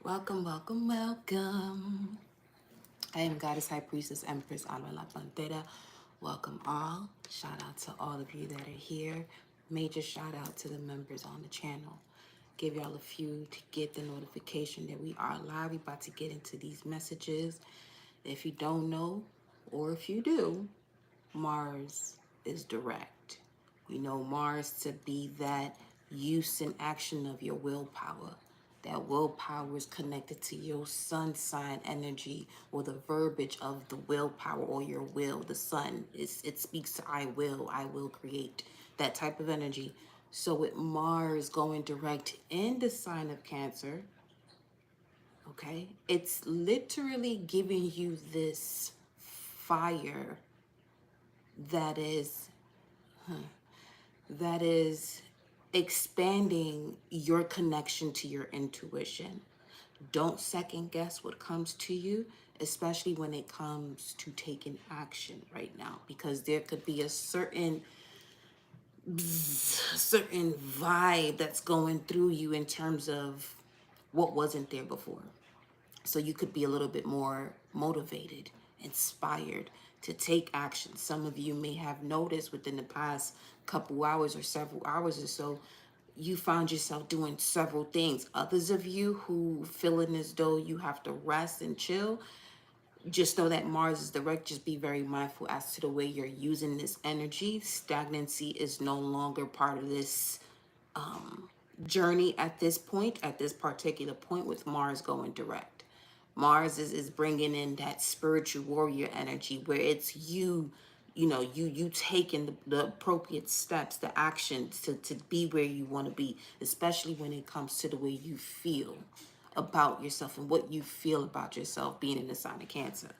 Welcome, welcome, welcome. I am Goddess High Priestess Empress Alma La Pantera. Welcome all. Shout out to all of you that are here. Major shout out to the members on the channel. Give y'all a few to get the notification that we are live. We about to get into these messages. If you don't know, or if you do, Mars is direct. We know Mars to be that use and action of your willpower. That willpower is connected to your sun sign energy, or the verbiage of the willpower or your will. The sun it speaks to I will create, that type of energy. So with Mars going direct in the sign of Cancer, okay, it's literally giving you this fire that is that is expanding your connection to your intuition. Don't second guess what comes to you, especially when it comes to taking action right now, because there could be a certain vibe that's going through you in terms of what wasn't there before. So you could be a little bit more motivated, inspired to take action. Some of you may have noticed within the past couple hours or several hours or so, you found yourself doing several things. Others of you who feeling as though you have to rest and chill, just know that Mars is direct. Just be very mindful as to the way you're using this energy. Stagnancy is no longer part of this journey at this particular point with Mars going direct. Mars is bringing in that spiritual warrior energy where it's you taking the appropriate steps, the actions to be where you want to be, especially when it comes to the way you feel about yourself and what you feel about yourself being in the sign of Cancer.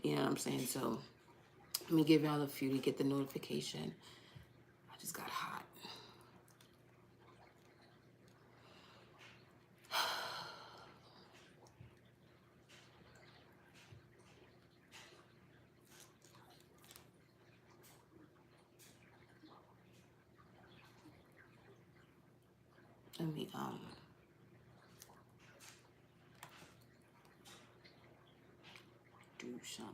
You know what I'm saying? So let me give y'all a few to get the notification. I just got hot. Let me do some.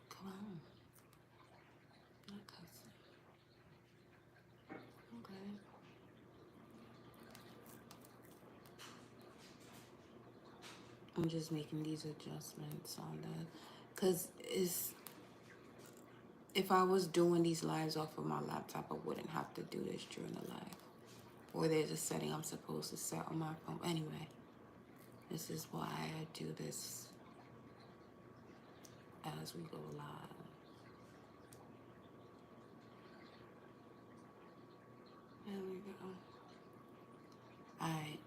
Come on. Not cussing. Okay. I'm just making these adjustments on that. Because if I was doing these lives off of my laptop, I wouldn't have to do this during the live. Or there's a setting I'm supposed to set on my phone. Anyway, this is why I do this as we go live. There we go. Alright.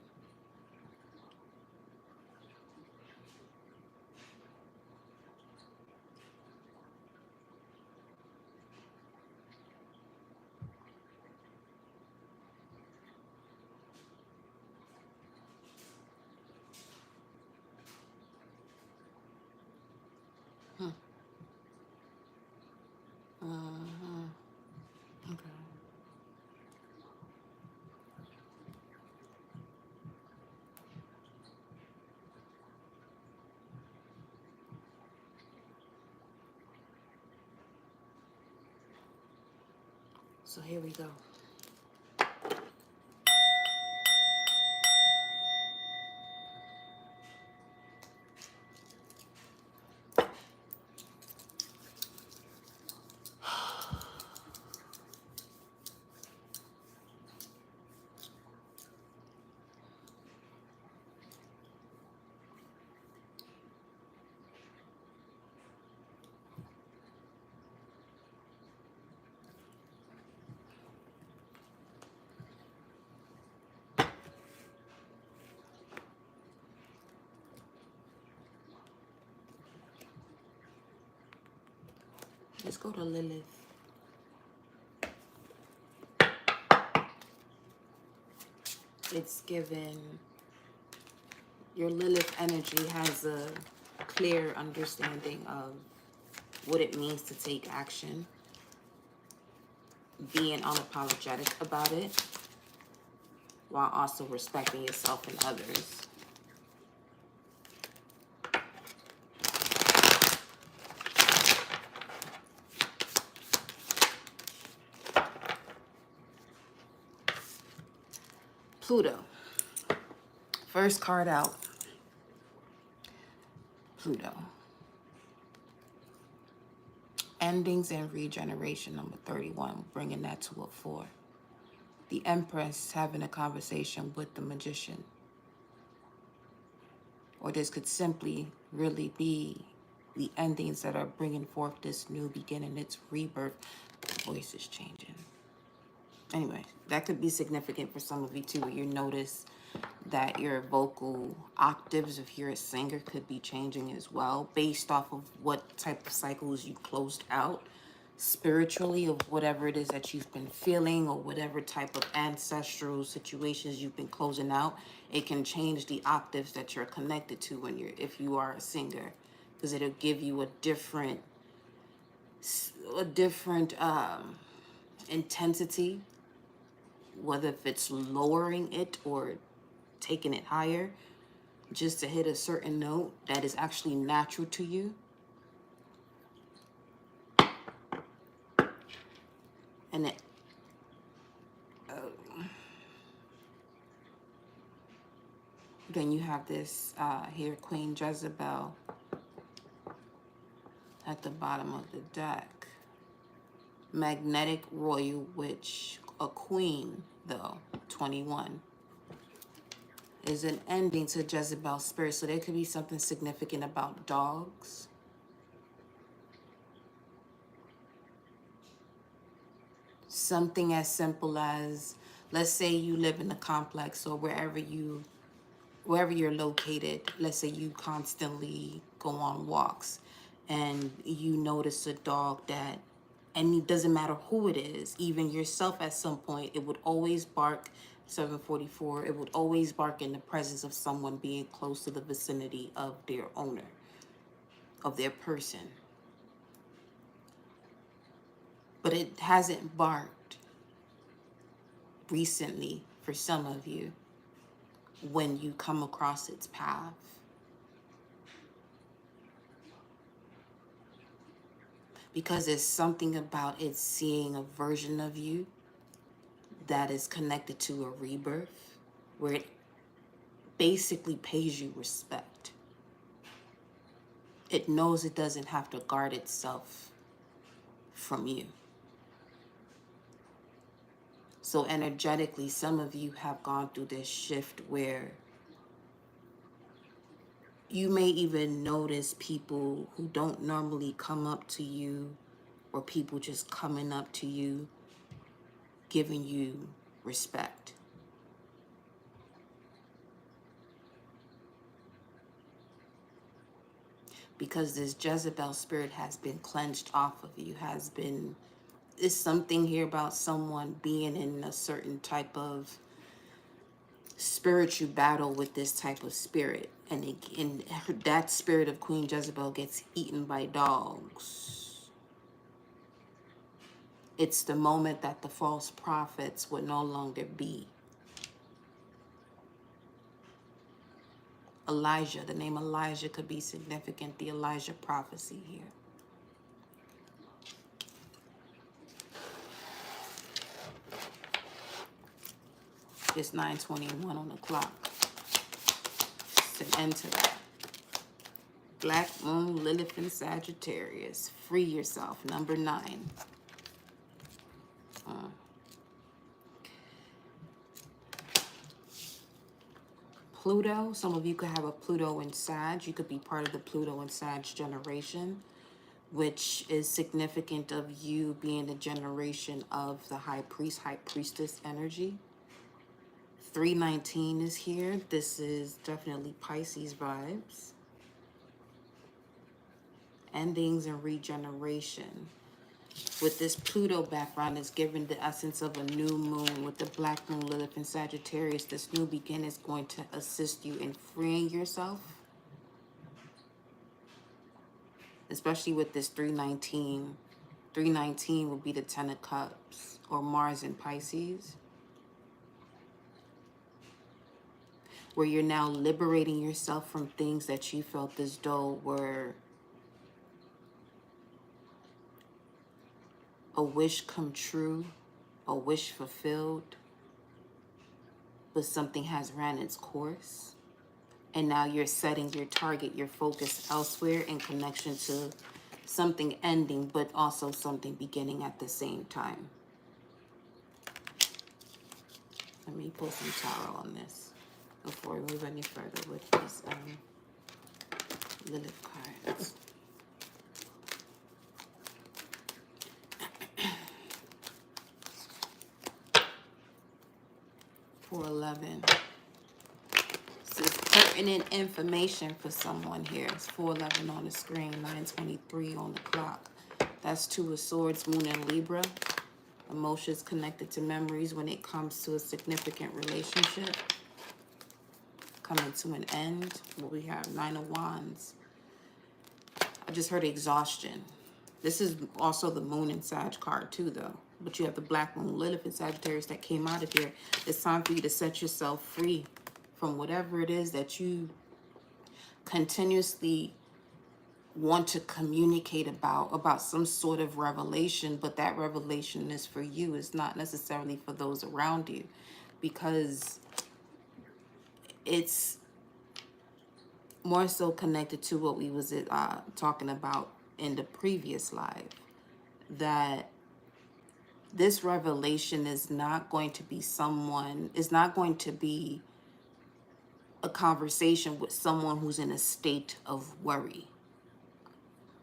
Uh-huh. Okay. So here we go. Let's go to Lilith. It's given, your Lilith energy has a clear understanding of what it means to take action, being unapologetic about it, while also respecting yourself and others. Pluto. First card out. Pluto. Endings and regeneration, number 31, bringing that to a 4. The Empress having a conversation with the Magician. Or this could simply really be the endings that are bringing forth this new beginning, its rebirth. The voice is changing. Anyway, that could be significant for some of you too, where you notice that your vocal octaves, if you're a singer, could be changing as well, based off of what type of cycles you closed out spiritually, of whatever it is that you've been feeling, or whatever type of ancestral situations you've been closing out. It can change the octaves that you're connected to when if you are a singer, because it'll give you a different intensity, whether if it's lowering it or taking it higher, just to hit a certain note that is actually natural to you. And it, then you have this here, Queen Jezebel at the bottom of the deck. Magnetic Royal Witch, a queen though, 21. Is an ending to Jezebel's spirit. So there could be something significant about dogs. Something as simple as, let's say you live in a complex, or wherever you're located. Let's say you constantly go on walks and you notice a dog that, and it doesn't matter who it is, even yourself at some point, it would always bark. 744, it would always bark in the presence of someone being close to the vicinity of their owner, of their person. But it hasn't barked recently for some of you when you come across its path. Because there's something about it seeing a version of you that is connected to a rebirth, where it basically pays you respect. It knows it doesn't have to guard itself from you. So energetically, some of you have gone through this shift where you may even notice people who don't normally come up to you, or people just coming up to you, giving you respect. Because this Jezebel spirit has been cleansed off of you, it's something here about someone being in a certain type of spiritual battle with this type of spirit. And that spirit of Queen Jezebel gets eaten by dogs. It's the moment that the false prophets would no longer be. Elijah, the name Elijah could be significant, the Elijah prophecy here. It's 9:21 on the clock. It's an end to that. Black Moon, Lilith, and Sagittarius. Free yourself, number 9. Pluto, some of you could have a Pluto and Sag. You could be part of the Pluto and Sag generation, which is significant of you being the generation of the high priest, high priestess energy. 319 is here. This is definitely Pisces vibes. Endings and regeneration. With this Pluto background, is given the essence of a new moon. With the black moon Lilith in Sagittarius, this new beginning is going to assist you in freeing yourself, especially with this 319. 319 will be the 10 of Cups, or Mars in Pisces, where you're now liberating yourself from things that you felt as though were a wish come true, a wish fulfilled, but something has ran its course. And now you're setting your target, your focus elsewhere in connection to something ending, but also something beginning at the same time. Let me pull some tarot on this before we move any further with these Lilith cards. For 11. This is pertinent information for someone here. It's 411 on the screen, 923 on the clock. That's Two of Swords, Moon and Libra. Emotions connected to memories when it comes to a significant relationship coming to an end. What we have, Nine of Wands. I just heard exhaustion. This is also the Moon and Sag card too, though. But you have the black moon Lilith in Sagittarius that came out of here. It's time for you to set yourself free from whatever it is that you continuously want to communicate about some sort of revelation, but that revelation is for you. It's not necessarily for those around you, because it's more so connected to what we was talking about in the previous live, that this revelation is not going to be a conversation with someone who's in a state of worry,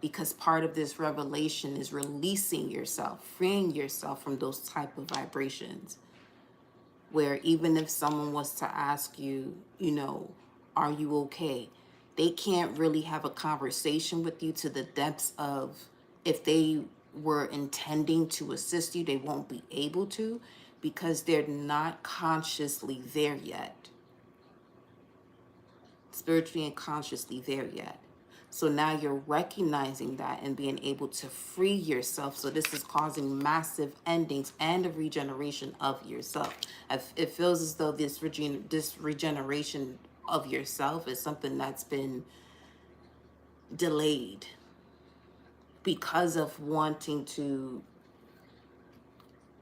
because part of this revelation is releasing yourself, freeing yourself from those type of vibrations, where even if someone was to ask you, are you okay? They can't really have a conversation with you to the depths of, if they were intending to assist you, they won't be able to, because they're not consciously there yet. Spiritually and consciously there yet. So now you're recognizing that and being able to free yourself. So this is causing massive endings and a regeneration of yourself. It feels as though this regeneration of yourself is something that's been delayed because of wanting to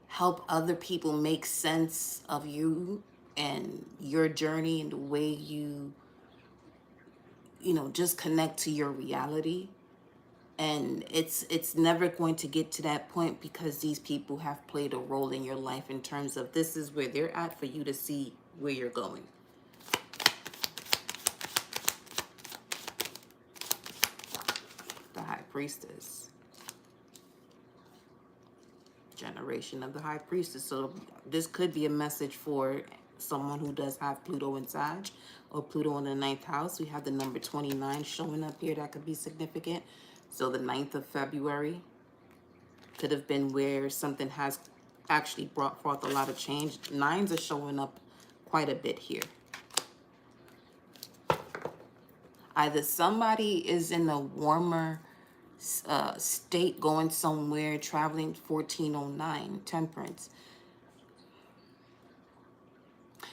help other people make sense of you and your journey and the way you just connect to your reality. And it's never going to get to that point, because these people have played a role in your life in terms of, this is where they're at for you to see where you're going. The High Priestess. Generation of the High Priestess. So this could be a message for someone who does have Pluto in Sag or Pluto in the 9th house. We have the number 29 showing up here. That could be significant. So the 9th of February could have been where something has actually brought forth a lot of change. Nines are showing up quite a bit here. Either somebody is in a warmer state, going somewhere, traveling. 1409, Temperance.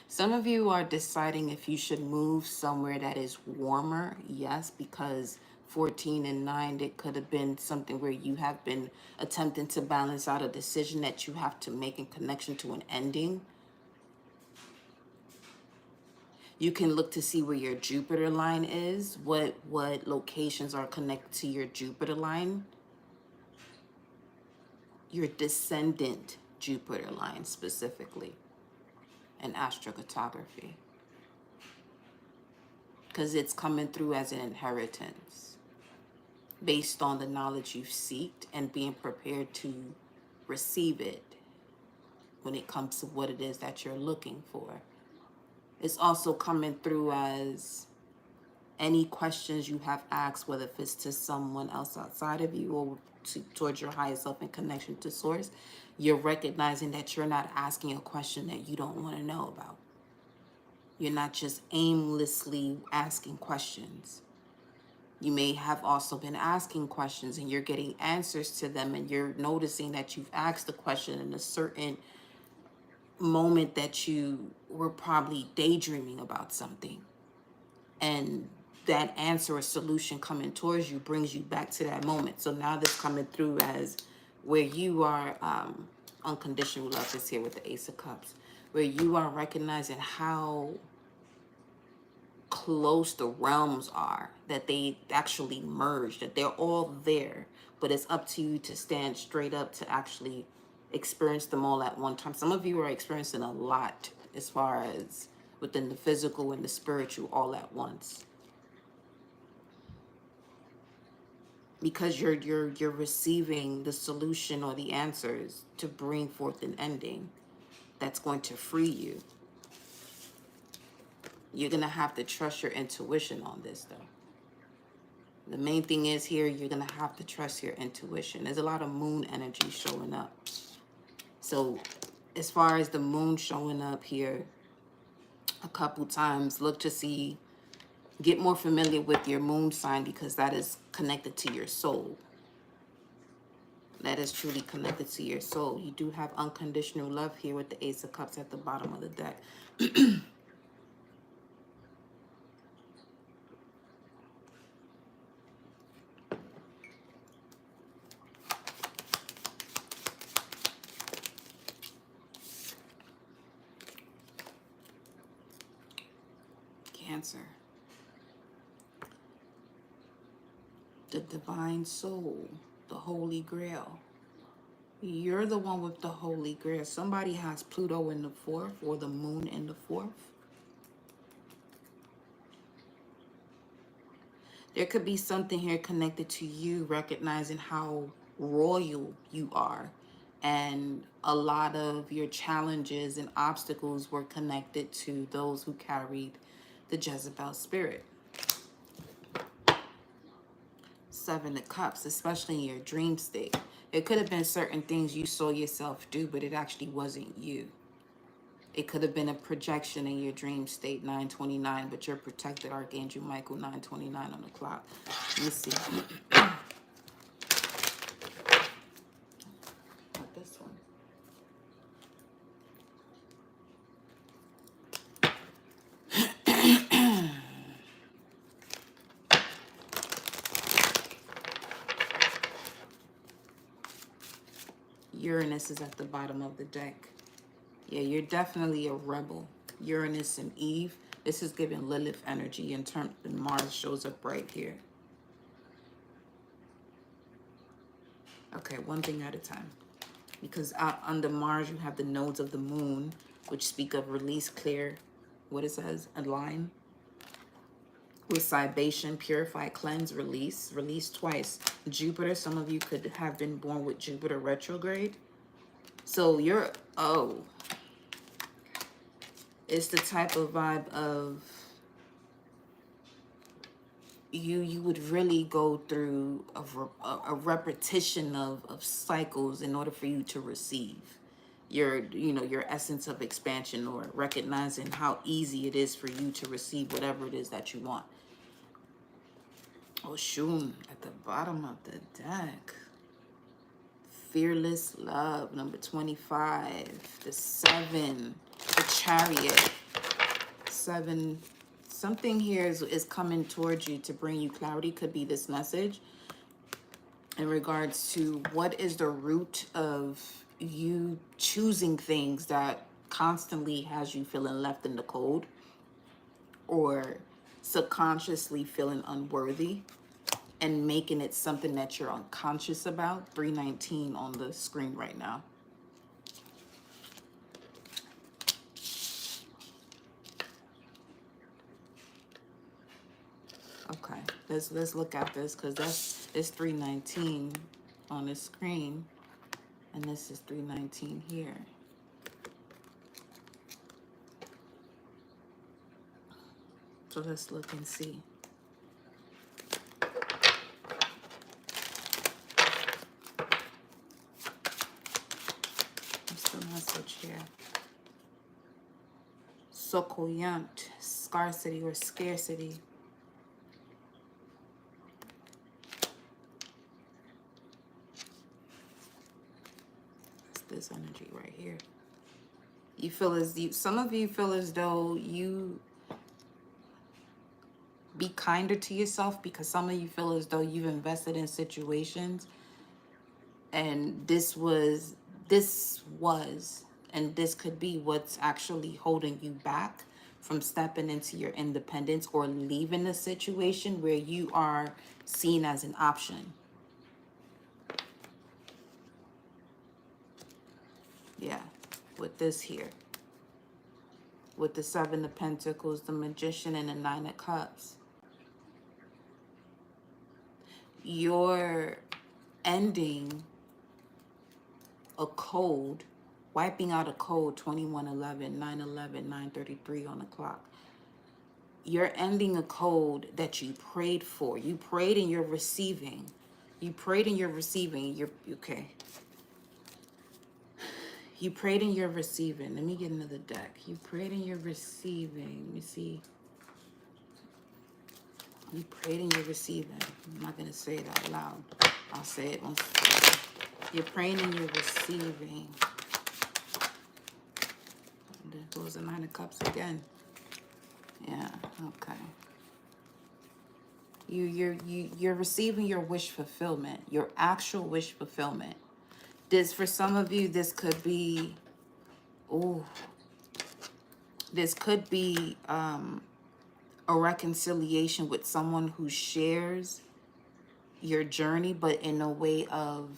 Some of you are deciding if you should move somewhere that is warmer. Yes, because 14 and 9, it could have been something where you have been attempting to balance out a decision that you have to make in connection to an ending. You can look to see where your Jupiter line is, what locations are connected to your Jupiter line. Your descendant Jupiter line specifically, and astrocartography, because it's coming through as an inheritance based on the knowledge you've sought and being prepared to receive it when it comes to what it is that you're looking for. It's also coming through as any questions you have asked, whether if it's to someone else outside of you or towards your highest self in connection to source, you're recognizing that you're not asking a question that you don't want to know about. You're not just aimlessly asking questions. You may have also been asking questions and you're getting answers to them, and you're noticing that you've asked the question in a certain moment that you were probably daydreaming about something. And that answer or solution coming towards you brings you back to that moment. So now this coming through as where you are, unconditional love is here with the Ace of Cups, where you are recognizing how close the realms are, that they actually merge, that they're all there, but it's up to you to stand straight up to actually experience them all at one time. Some of you are experiencing a lot as far as within the physical and the spiritual all at once, because you're receiving the solution or the answers to bring forth an ending that's going to free you. You're going to have to trust your intuition on this, though. The main thing is here, you're going to have to trust your intuition. There's a lot of moon energy showing up. So as far as the moon showing up here a couple times, look to see, get more familiar with your moon sign, because that is connected to your soul. That is truly connected to your soul. You do have unconditional love here with the Ace of Cups at the bottom of the deck. Cancer. The divine soul, the Holy Grail. You're the one with the Holy Grail. Somebody has Pluto in the 4th or the moon in the 4th. There could be something here connected to you recognizing how royal you are. And a lot of your challenges and obstacles were connected to those who carried the Jezebel spirit. 7 of Cups, especially in your dream state. It could have been certain things you saw yourself do, but it actually wasn't you. It could have been a projection in your dream state, 929, but you're protected, Archangel Michael, 929 on the clock. Let me see. Not this one. Uranus is at the bottom of the deck. Yeah, you're definitely a rebel. Uranus and Eve. This is giving Lilith energy in terms, and Mars shows up right here. Okay, one thing at a time. Because under Mars, you have the nodes of the moon, which speak of release, clear, what it says, align. With Cibation, purify, cleanse, release. Release twice. Jupiter, some of you could have been born with Jupiter retrograde. So you're, it's the type of vibe of you would really go through a repetition of cycles in order for you to receive your, your essence of expansion, or recognizing how easy it is for you to receive whatever it is that you want. Oh, Shun at the bottom of the deck. Fearless love, number 25. The 7, the Chariot. 7, something here is coming towards you to bring you clarity. Could be this message in regards to what is the root of you choosing things that constantly has you feeling left in the cold, or subconsciously feeling unworthy, and making it something that you're unconscious about. 319 on the screen right now. Okay, let's look at this, because it's 319 on the screen, and this is 319 here. So let's look and see. message here. Sokoyant, scarcity or scarcity. That's this energy right here. You feel as some of you feel as though you be kinder to yourself, because some of you feel as though you've invested in situations and this and this could be what's actually holding you back from stepping into your independence or leaving a situation where you are seen as an option. Yeah, with this here. With the Seven of Pentacles, the Magician, and the Nine of Cups. You're ending a code, wiping out a code, 2111, 911, 933 on the clock. You're ending a code that you prayed for. You prayed and you're receiving. You prayed and you're receiving. You're okay. You prayed and you're receiving. Let me get another deck. You prayed and you're receiving. Let me see. You prayed and you're receiving. I'm not going to say it out loud. I'll say it once. You're praying and you're receiving. And there goes the Nine of Cups again. Yeah, okay. You're receiving your wish fulfillment, your actual wish fulfillment. This, for some of you, this could be, this could be a reconciliation with someone who shares your journey, but in a way of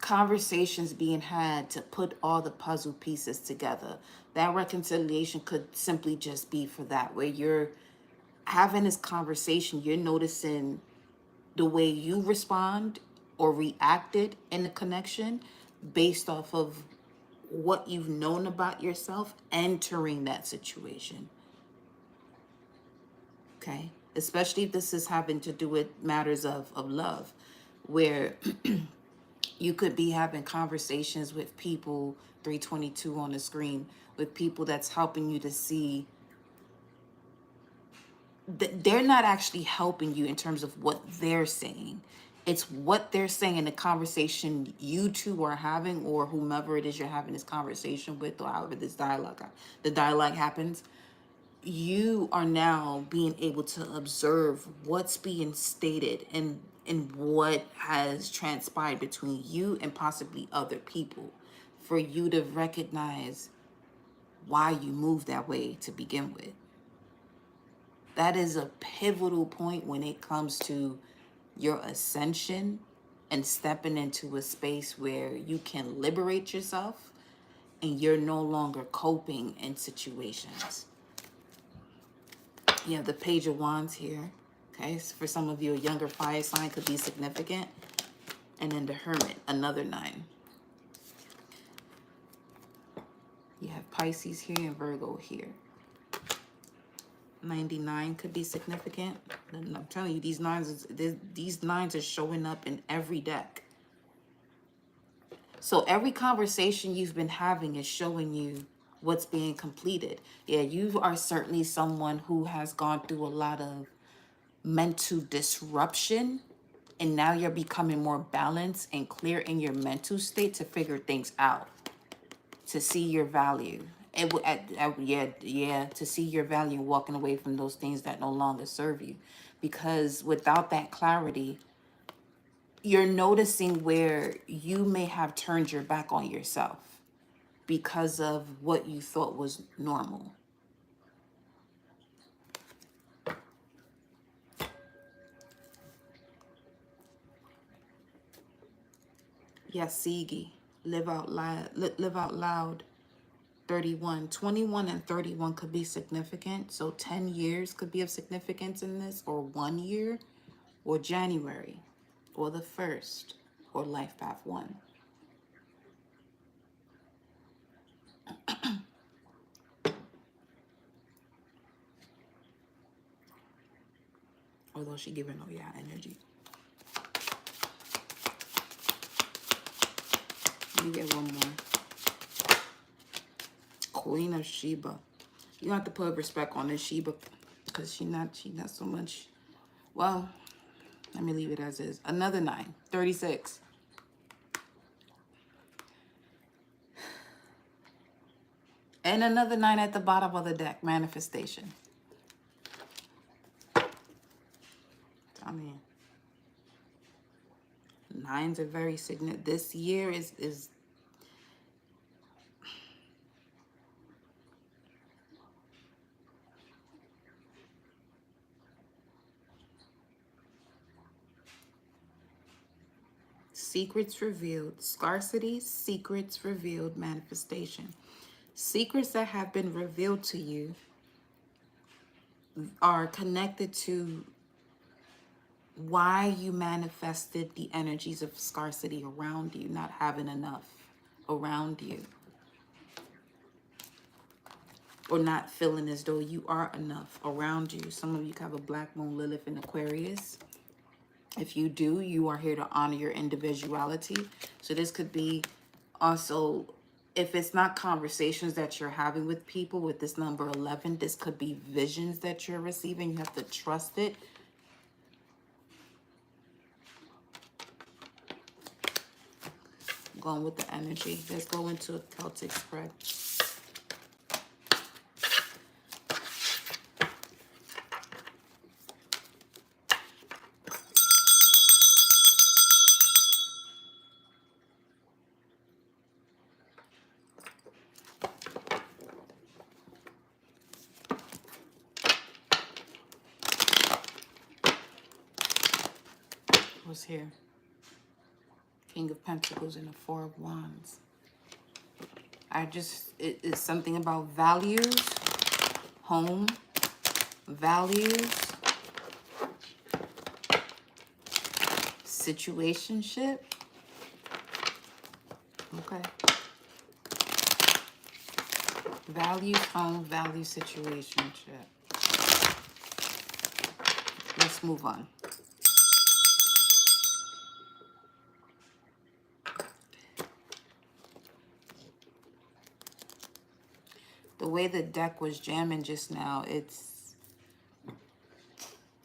conversations being had to put all the puzzle pieces together. That reconciliation could simply just be for that, where you're having this conversation, you're noticing the way you respond or reacted in the connection based off of what you've known about yourself entering that situation. Okay? Especially if this is having to do with matters of love, where you could be having conversations with people, 322 on the screen, with people that's helping you to see that they're not actually helping you in terms of what they're saying. It's what they're saying in the conversation you two are having, or whomever it is you're having this conversation with, or however the dialogue happens. You are now being able to observe what's being stated and what has transpired between you and possibly other people, for you to recognize why you moved that way to begin with. That is a pivotal point when it comes to your ascension and stepping into a space where you can liberate yourself and you're no longer coping in situations. You have the Page of Wands here. Okay, so for some of you, a younger fire sign could be significant. And then the Hermit, another 9. You have Pisces here and Virgo here. 99 could be significant. And I'm telling you, these nines are showing up in every deck. So every conversation you've been having is showing you what's being completed. Yeah, you are certainly someone who has gone through a lot of mental disruption, and now you're becoming more balanced and clear in your mental state to figure things out, to see your value. To see your value and walking away from those things that no longer serve you. Because without that clarity, you're noticing where you may have turned your back on yourself because of what you thought was normal. Yasigi, live out loud. 31, 21 and 31 could be significant. So 10 years could be of significance in this, or 1 year, or January, or the 1st, or life path 1. Although she giving energy. Let me get one more. Queen of Sheba. You have to put respect on this Sheba because she not so much. Well, let me leave it as is. Another 9, 36. And another 9 at the bottom of the deck, manifestation. I mean, 9s are very significant. This year is secrets revealed, scarcity, secrets revealed, manifestation. Secrets that have been revealed to you are connected to why you manifested the energies of scarcity around you, not having enough around you, or not feeling as though you are enough around you. Some of you have a black moon Lilith in Aquarius. If you do, you are here to honor your individuality. So this could be also, if it's not conversations that you're having with people with this number 11, this could be visions that you're receiving. You have to trust it. Going with the energy. Let's go into a Celtic spread. What's here? King of Pentacles and the Four of Wands. It's something about values, home, values, situationship. Okay. Values, home, value, situationship. Let's move on. The way the deck was jamming just now, it's,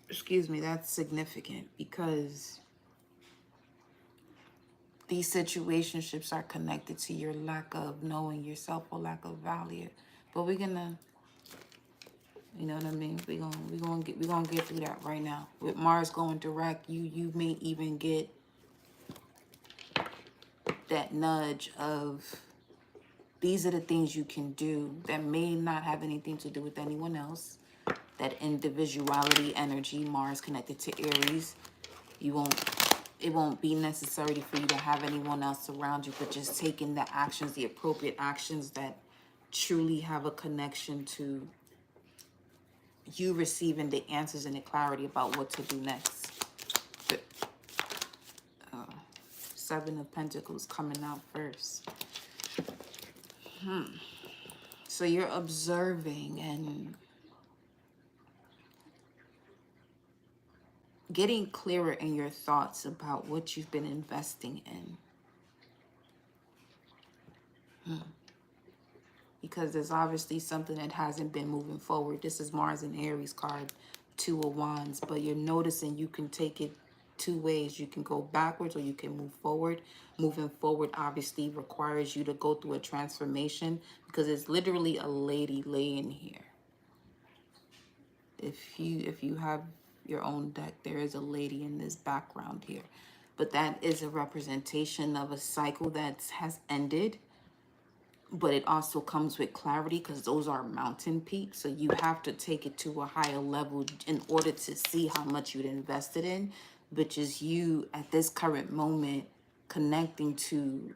excuse me, that's significant because these situationships are connected to your lack of knowing yourself or lack of value. But we're gonna, you know what I mean? We're gonna get through that right now. With Mars going direct, you may even get that nudge of, these are the things you can do that may not have anything to do with anyone else. That individuality energy, Mars connected to Aries. It won't be necessary for you to have anyone else around you, but just taking the actions, the appropriate actions that truly have a connection to you receiving the answers and the clarity about what to do next. Seven of Pentacles coming out first. So you're observing and getting clearer in your thoughts about what you've been investing in. Because there's obviously something that hasn't been moving forward. This is Mars and Aries card, 2 of Wands. But you're noticing you can take it 2 ways. You can go backwards or you can move forward. Moving forward obviously requires you to go through a transformation because it's literally a lady laying here. If you have your own deck, there is a lady in this background here. But that is a representation of a cycle that has ended. But it also comes with clarity because those are mountain peaks. So you have to take it to a higher level in order to see how much you'd invested in, which is you at this current moment connecting to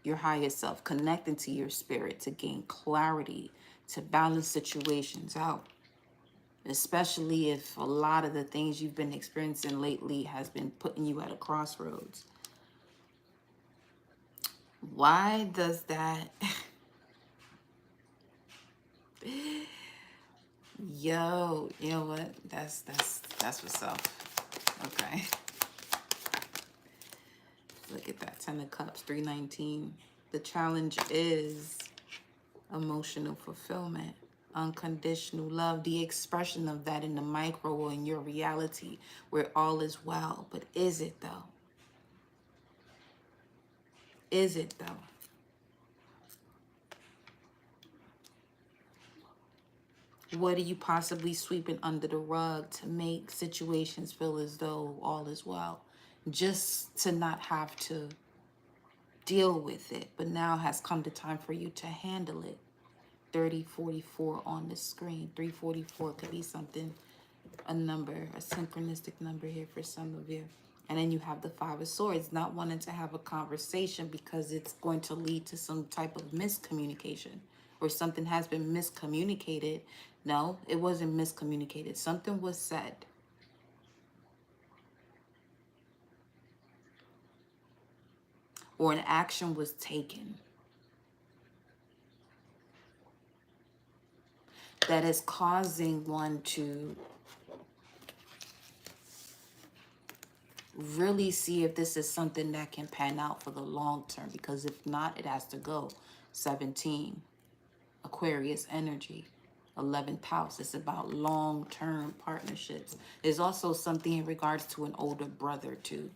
your higher self, connecting to your spirit to gain clarity, to balance situations out. Especially if a lot of the things you've been experiencing lately has been putting you at a crossroads. Why does that... Yo, you know what? That's what's up. Okay. Look at that. 10 of Cups, 319. The challenge is emotional fulfillment, unconditional love, the expression of that in the micro or in your reality where all is well. But is it though? Is it though? What are you possibly sweeping under the rug to make situations feel as though all is well? Just to not have to deal with it, but now has come the time for you to handle it. 3044 on the screen. 344 could be something, a number, a synchronistic number here for some of you. And then you have the Five of Swords, not wanting to have a conversation because it's going to lead to some type of miscommunication or something has been miscommunicated. No, it wasn't miscommunicated. Something was said. Or an action was taken that is causing one to really see if this is something that can pan out for the long term, because if not, it has to go. 17, Aquarius energy, 11th house. It's about long-term partnerships. There's also something in regards to an older brother too.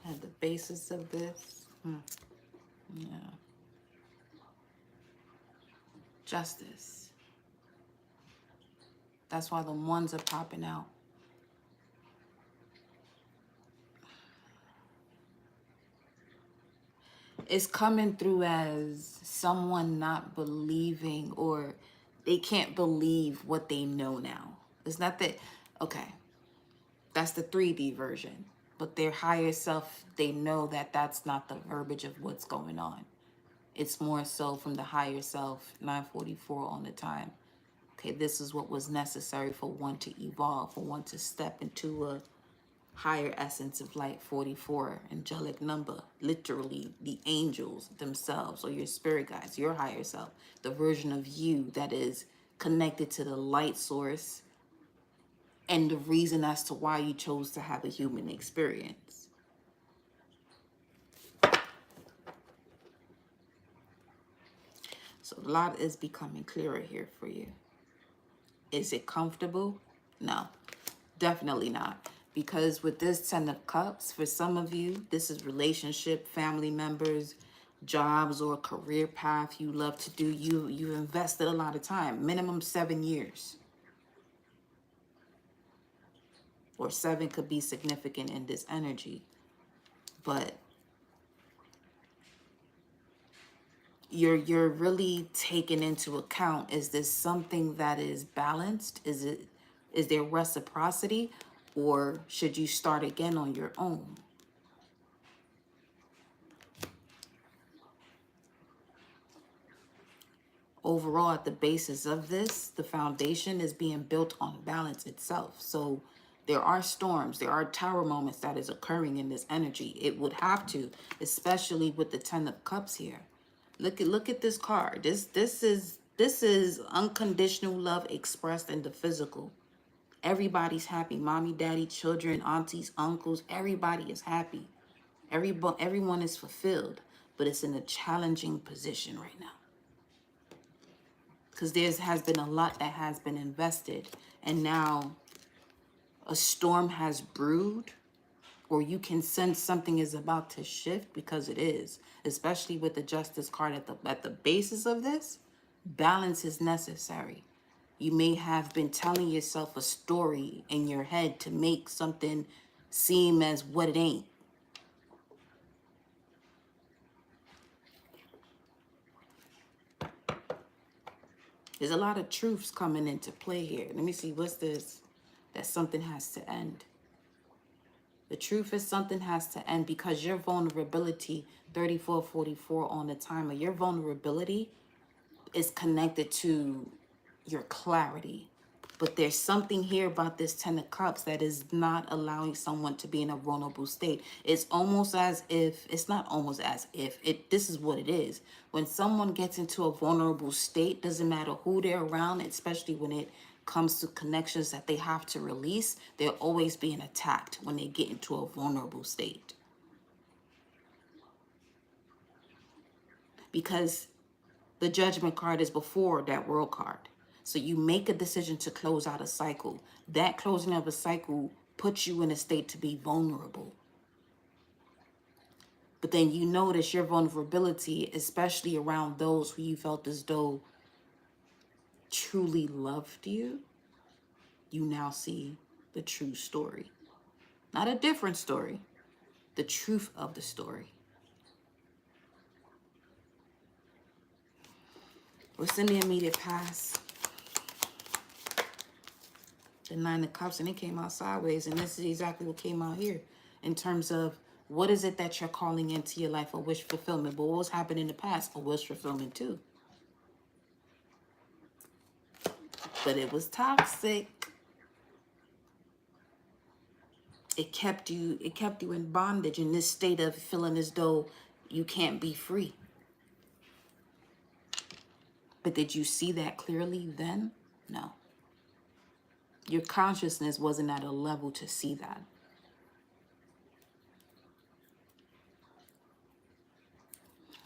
At the basis of this, yeah, justice. That's why the ones are popping out. It's coming through as someone not believing, or they can't believe what they know now. It's not that, okay, that's the 3D version. But their higher self, they know that that's not the verbiage of what's going on. It's more so from the higher self, 944 on the time. Okay, this is what was necessary for one to evolve, for one to step into a higher essence of light. 44, angelic number, literally the angels themselves, or your spirit guides, your higher self, the version of you that is connected to the light source, and the reason as to why you chose to have a human experience. So a lot is becoming clearer here for you. Is it comfortable? No, definitely not. Because with this 10 of Cups, for some of you, this is relationship, family members, jobs, or career path you love to do. You invested a lot of time, minimum 7 years. Or 7 could be significant in this energy. But you're really taking into account, is this something that is balanced? Is there reciprocity, or should you start again on your own? Overall, at the basis of this, the foundation is being built on balance itself. So there are storms, there are tower moments that is occurring in this energy. It would have to, especially with the 10 of Cups here. Look at this card. This is unconditional love expressed in the physical. Everybody's happy. Mommy, daddy, children, aunties, uncles, everybody is happy. Everyone is fulfilled, but it's in a challenging position right now. Because there has been a lot that has been invested, and now a storm has brewed, or you can sense something is about to shift, because it is, especially with the Justice card at the basis of this. Balance is necessary. You may have been telling yourself a story in your head to make something seem as what it ain't. There's a lot of truths coming into play here. Let me see, what's this? That something has to end. The truth is something has to end, because your vulnerability, 3444 on the timer, your vulnerability is connected to your clarity. But there's something here about this 10 of Cups that is not allowing someone to be in a vulnerable state. It's almost as if, it's not almost as if, this is what it is. When someone gets into a vulnerable state, doesn't matter who they're around, especially when it comes to connections that they have to release, they're always being attacked when they get into a vulnerable state. Because the judgment card is before that world card. So you make a decision to close out a cycle. That closing of a cycle puts you in a state to be vulnerable. But then you notice your vulnerability, especially around those who you felt as though truly loved you. You now see the true story. Not a different story, the truth of the story. What's in the immediate past? The Nine of Cups, and it came out sideways, and this is exactly what came out here in terms of what is it that you're calling into your life, a wish fulfillment. But what was happening in the past, a wish fulfillment too. But it was toxic. It kept you in bondage, in this state of feeling as though you can't be free. But did you see that clearly then? No. Your consciousness wasn't at a level to see that.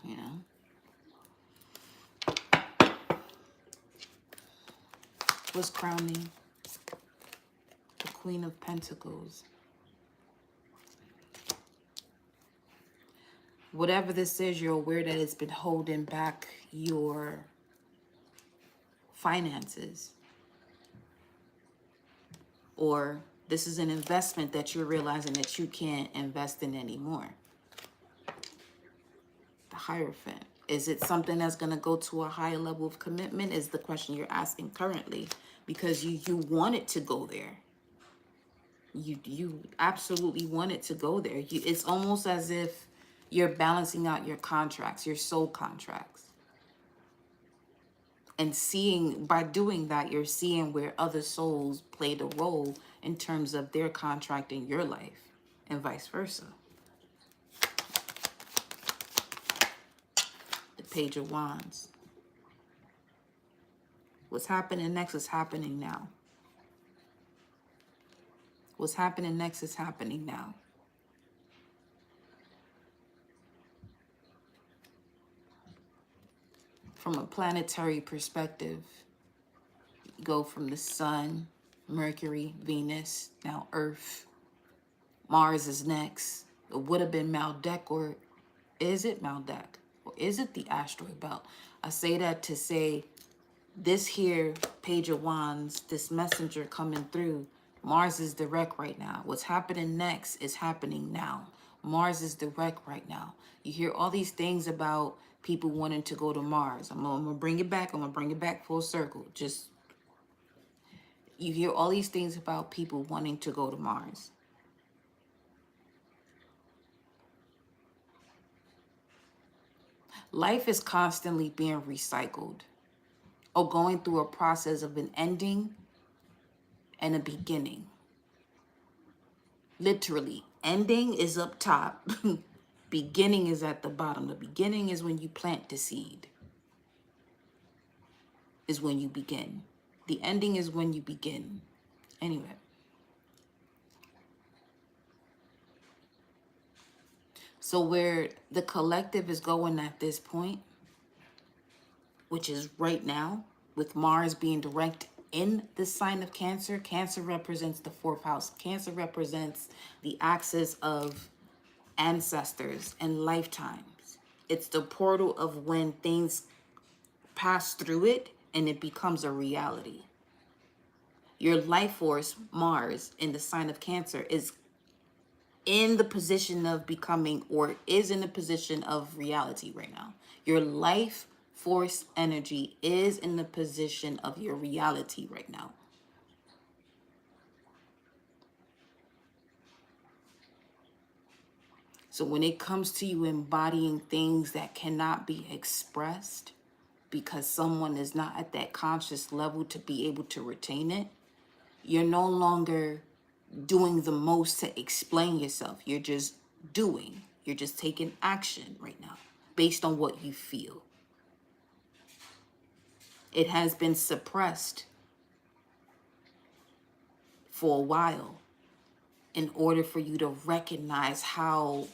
You know? What's crowning? The Queen of Pentacles. Whatever this is, you're aware that it's been holding back your finances. Or this is an investment that you're realizing that you can't invest in anymore. The Hierophant. Is it something that's going to go to a higher level of commitment? Is the question you're asking currently. Because you want it to go there. You absolutely want it to go there. It's almost as if you're balancing out your contracts, your soul contracts. And seeing, by doing that, you're seeing where other souls played a role in terms of their contract in your life and vice versa. The Page of Wands. What's happening next is happening now. What's happening next is happening now. From a planetary perspective, you go from the Sun, Mercury, Venus, now Earth. Mars is next. It would have been Maldek, or is it Maldek? Or is it the asteroid belt? I say that to say this here, Page of Wands, this messenger coming through, Mars is direct right now. What's happening next is happening now. Mars is direct right now. You hear all these things about people wanting to go to Mars. I'm gonna bring it back. I'm gonna bring it back full circle. Just, you hear all these things about people wanting to go to Mars. Life is constantly being recycled or going through a process of an ending and a beginning. Literally, ending is up top. Beginning is at the bottom. The beginning is when you plant the seed. Is when you begin. The ending is when you begin. Anyway. So where the collective is going at this point, which is right now, with Mars being direct in the sign of Cancer. Cancer represents the 4th house. Cancer represents the axis of ancestors and lifetimes. It's the portal of when things pass through it and it becomes a reality. Your life force, Mars, in the sign of Cancer, is in the position of becoming, or is in the position of reality right now. Your life force energy is in the position of your reality right now. So when it comes to you embodying things that cannot be expressed because someone is not at that conscious level to be able to retain it, you're no longer doing the most to explain yourself. You're just doing. You're just taking action right now based on what you feel. It has been suppressed for a while in order for you to recognize how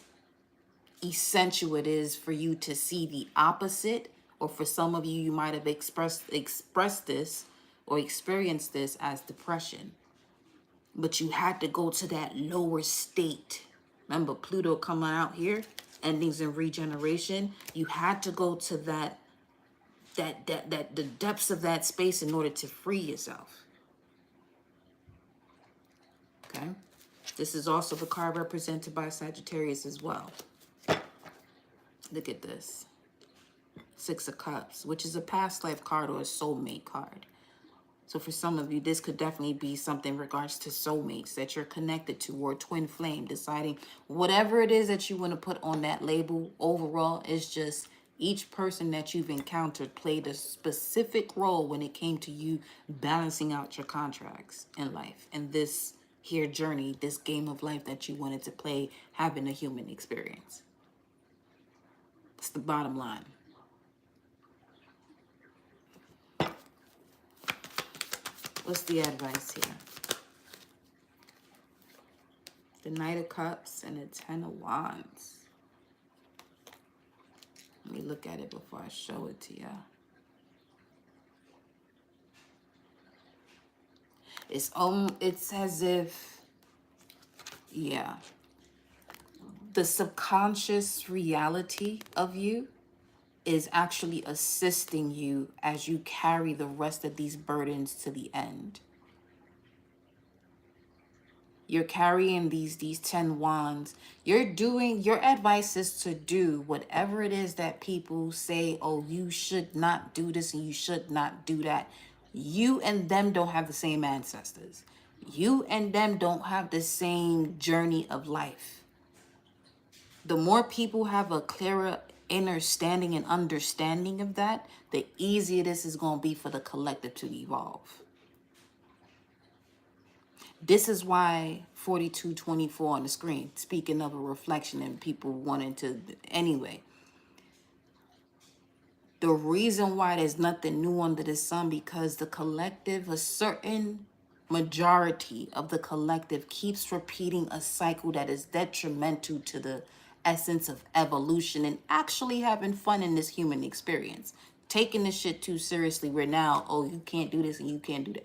essential it is for you to see the opposite. Or for some of you, you might have expressed this or experienced this as depression, but you had to go to that lower state. Remember, Pluto coming out here, endings and regeneration. You had to go to the depths of that space in order to free yourself. Okay, this is also the card represented by Sagittarius as well. Look at this. Six of Cups, which is a past life card or a soulmate card. So for some of you, this could definitely be something in regards to soulmates that you're connected to, or twin flame, deciding whatever it is that you want to put on that label. Overall, it's just each person that you've encountered played a specific role when it came to you balancing out your contracts in life. And this here journey, this game of life that you wanted to play, having a human experience. It's the bottom line. What's the advice here? The Knight of Cups and the Ten of Wands. Let me look at it before I show it to you. It's as if, yeah, the subconscious reality of you is actually assisting you as you carry the rest of these burdens to the end. You're carrying these 10 wands. Your advice is to do whatever it is that people say, oh, you should not do this and you should not do that. You and them don't have the same ancestors. You and them don't have the same journey of life. The more people have a clearer understanding and understanding of that, the easier this is going to be for the collective to evolve. This is why 4224 on the screen, speaking of a reflection and people wanting to, anyway. The reason why there's nothing new under the sun, because the collective, a certain majority of the collective keeps repeating a cycle that is detrimental to the essence of evolution and actually having fun in this human experience. Taking this shit too seriously where now, oh, you can't do this and you can't do that.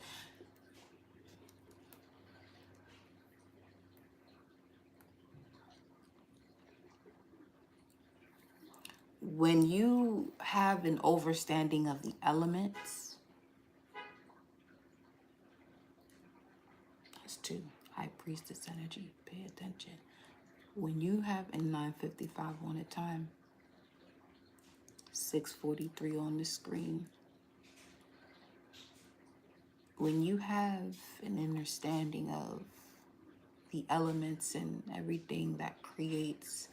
When you have an overstanding of the elements, that's two. High Priestess energy, pay attention. When you have a 955 on a time, 643 on the screen, when you have an understanding of the elements and everything that creates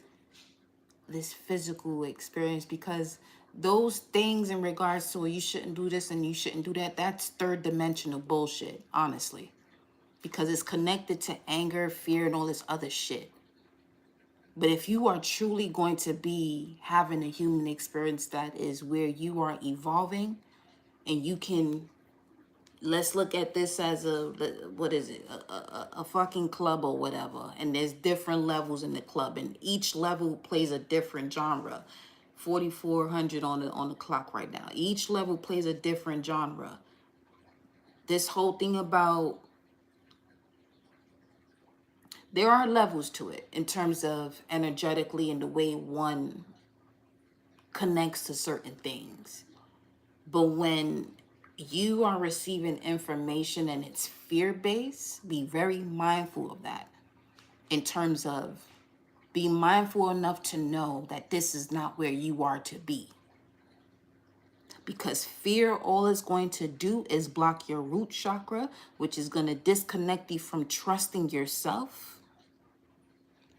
this physical experience, because those things in regards to, well, you shouldn't do this and you shouldn't do that, that's third dimensional bullshit, honestly, because it's connected to anger, fear, and all this other shit. But if you are truly going to be having a human experience that is where you are evolving, and you can, let's look at this as a, what is it, a fucking club or whatever, and there's different levels in the club, and each level plays a different genre. 4400 on the clock right now. Each level plays a different genre. This whole thing about, there are levels to it in terms of energetically and the way one connects to certain things. But when you are receiving information and it's fear-based, be very mindful of that. In terms of, be mindful enough to know that this is not where you are to be. Because fear, all it's going to do is block your root chakra, which is going to disconnect you from trusting yourself.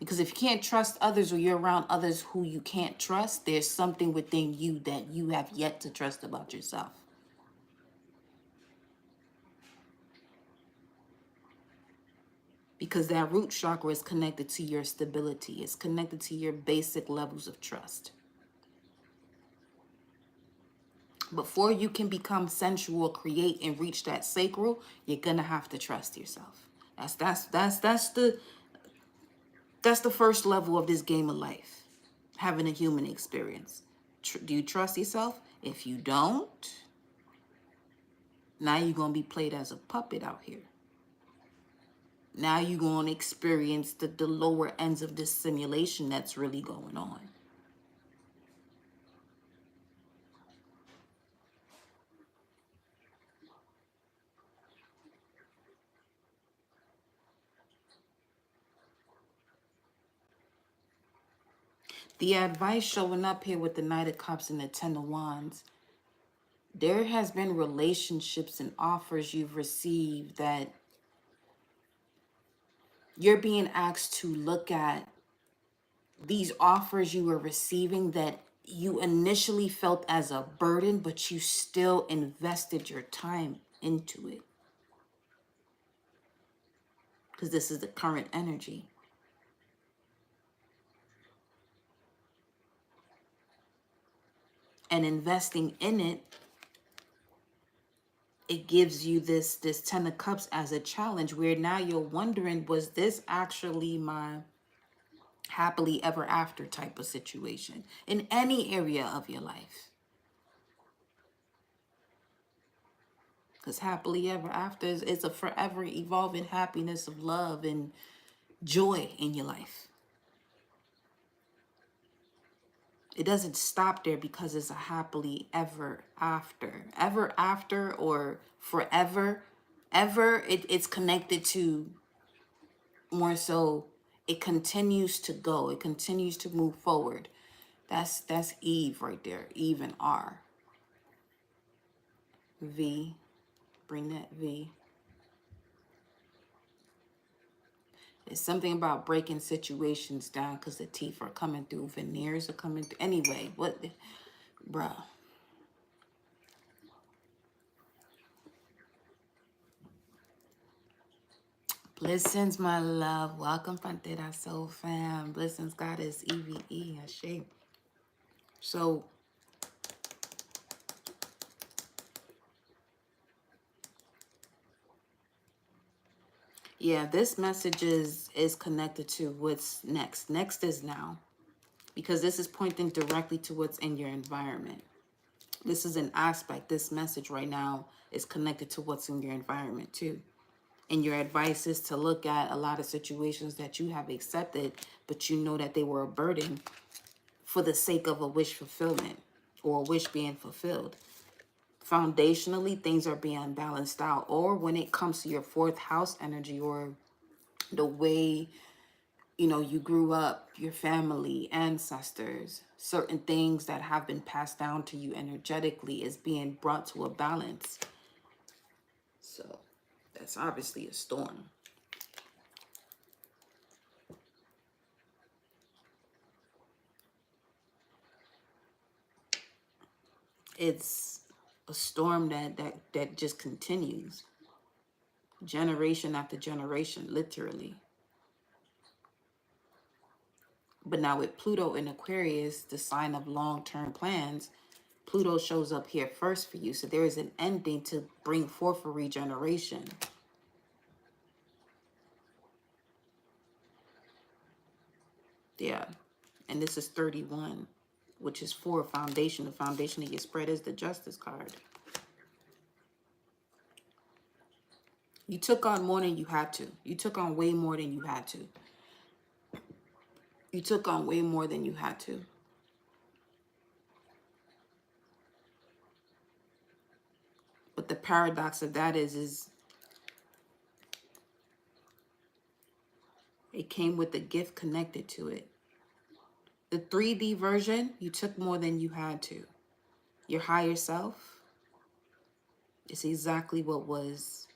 Because if you can't trust others, or you're around others who you can't trust, there's something within you that you have yet to trust about yourself. Because that root chakra is connected to your stability. It's connected to your basic levels of trust. Before you can become sensual, create, and reach that sacral, you're going to have to trust yourself. That's the first level of this game of life, having a human experience. Do you trust yourself? If you don't, now you're going to be played as a puppet out here. Now you're going to experience the lower ends of this simulation that's really going on. The advice showing up here with the Knight of Cups and the Ten of Wands, there has been relationships and offers you've received that you're being asked to look at. These offers you were receiving that you initially felt as a burden, but you still invested your time into it. Because this is the current energy. And investing in it, it gives you this Ten of Cups as a challenge, where now you're wondering, was this actually my happily ever after type of situation in any area of your life? Because happily ever after is a forever evolving happiness of love and joy in your life. It doesn't stop there because it's a happily ever after. Ever after or forever. Ever, it's connected to more so it continues to go. It continues to move forward. That's Eve right there. Eve and R. V. Bring that V. It's something about breaking situations down because the teeth are coming through. Veneers are coming through. Anyway, what, bruh. Blessings, my love. Welcome, Frontera Soul Fam. Blessings, Goddess EVE. Ashe. So, yeah, this message is connected to what's next. Next is now. Because this is pointing directly to what's in your environment. This is an aspect. This message right now is connected to what's in your environment too. And your advice is to look at a lot of situations that you have accepted, but you know that they were a burden for the sake of a wish fulfillment or a wish being fulfilled. Foundationally, things are being balanced out. Or when it comes to your fourth house energy or the way, you know, you grew up, your family, ancestors, certain things that have been passed down to you energetically is being brought to a balance. So that's obviously a storm. It's a storm that just continues. Generation after generation, literally. But now with Pluto in Aquarius, the sign of long-term plans, Pluto shows up here first for you. So there is an ending to bring forth a regeneration. Yeah. And this is 31, which is for foundation. The foundation of your spread is the Justice card. You took on more than you had to. You took on way more than you had to. You took on way more than you had to. But the paradox of that is it came with a gift connected to it. The 3D version, you took more than you had to. Your higher self is exactly what was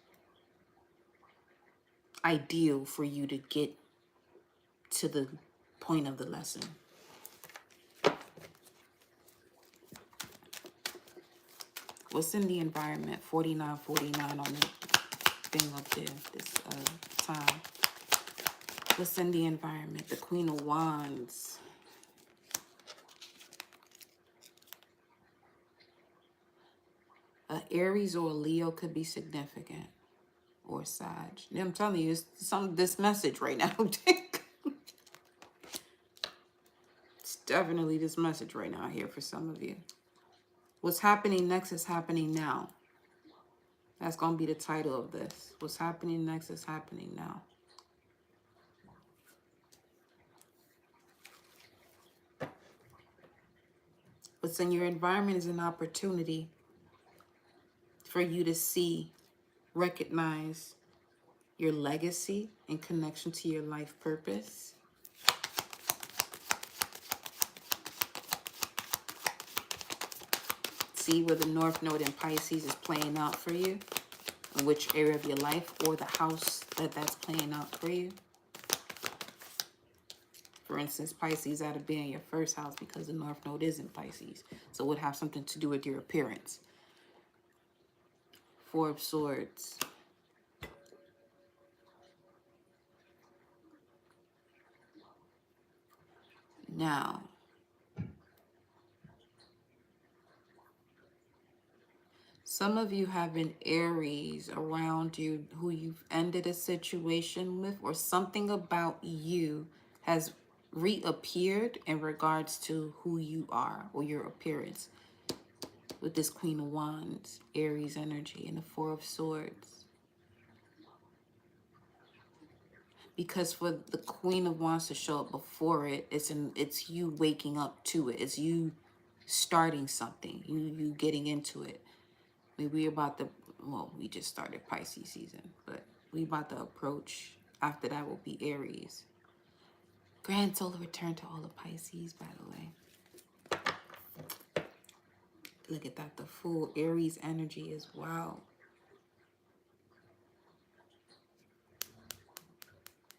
ideal for you to get to the point of the lesson. What's in the environment? 4949 on the thing up there this time. What's in the environment? The Queen of Wands. A Aries or a Leo could be significant. or Sag. Yeah, I'm telling you, it's this message right now. It's definitely this message right now here for some of you. What's happening next is happening now. That's going to be the title of this. What's happening next is happening now. What's in your environment is an opportunity for you to see, recognize your legacy in connection to your life purpose. See where the North Node in Pisces is playing out for you, in which area of your life or the house that's playing out for you. For instance, Pisces ought to be in your first house because the North Node is in Pisces. So it would have something to do with your appearance. Four of Swords. Now, some of you have an Aries around you who you've ended a situation with, or something about you has reappeared in regards to who you are or your appearance. With this Queen of Wands, Aries energy, and the Four of Swords. Because for the Queen of Wands to show up before it, it's you waking up to it. It's you starting something. You getting into it. We about to, well, we just started Pisces season, but we about to approach. After that will be Aries. Grand solar return to all the Pisces, by the way. Look at that, the Fool. Aries energy as well.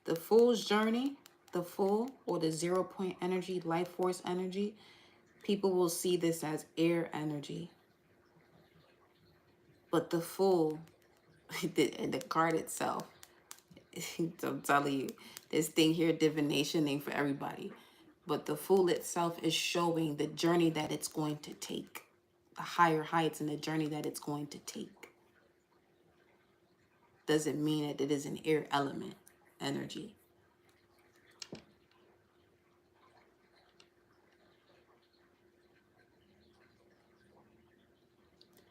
The Fool's journey, the Fool, or the 0 point energy, life force energy, people will see this as air energy. But the Fool, the card itself, I'm telling you, this thing here, divination ain't for everybody. But the Fool itself is showing the journey that it's going to take, the higher heights and the journey that it's going to take. Doesn't mean that it is an air element energy.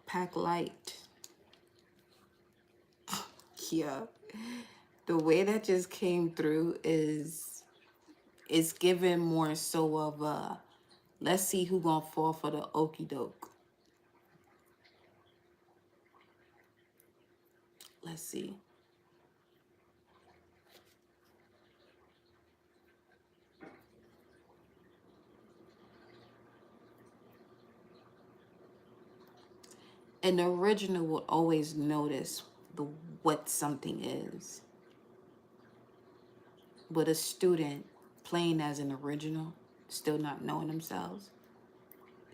Pack light. Yeah. The way that just came through is it's given more so of a, let's see who gonna fall for the okie doke. Let's see. An original will always notice what something is. But a student playing as an original, still not knowing themselves,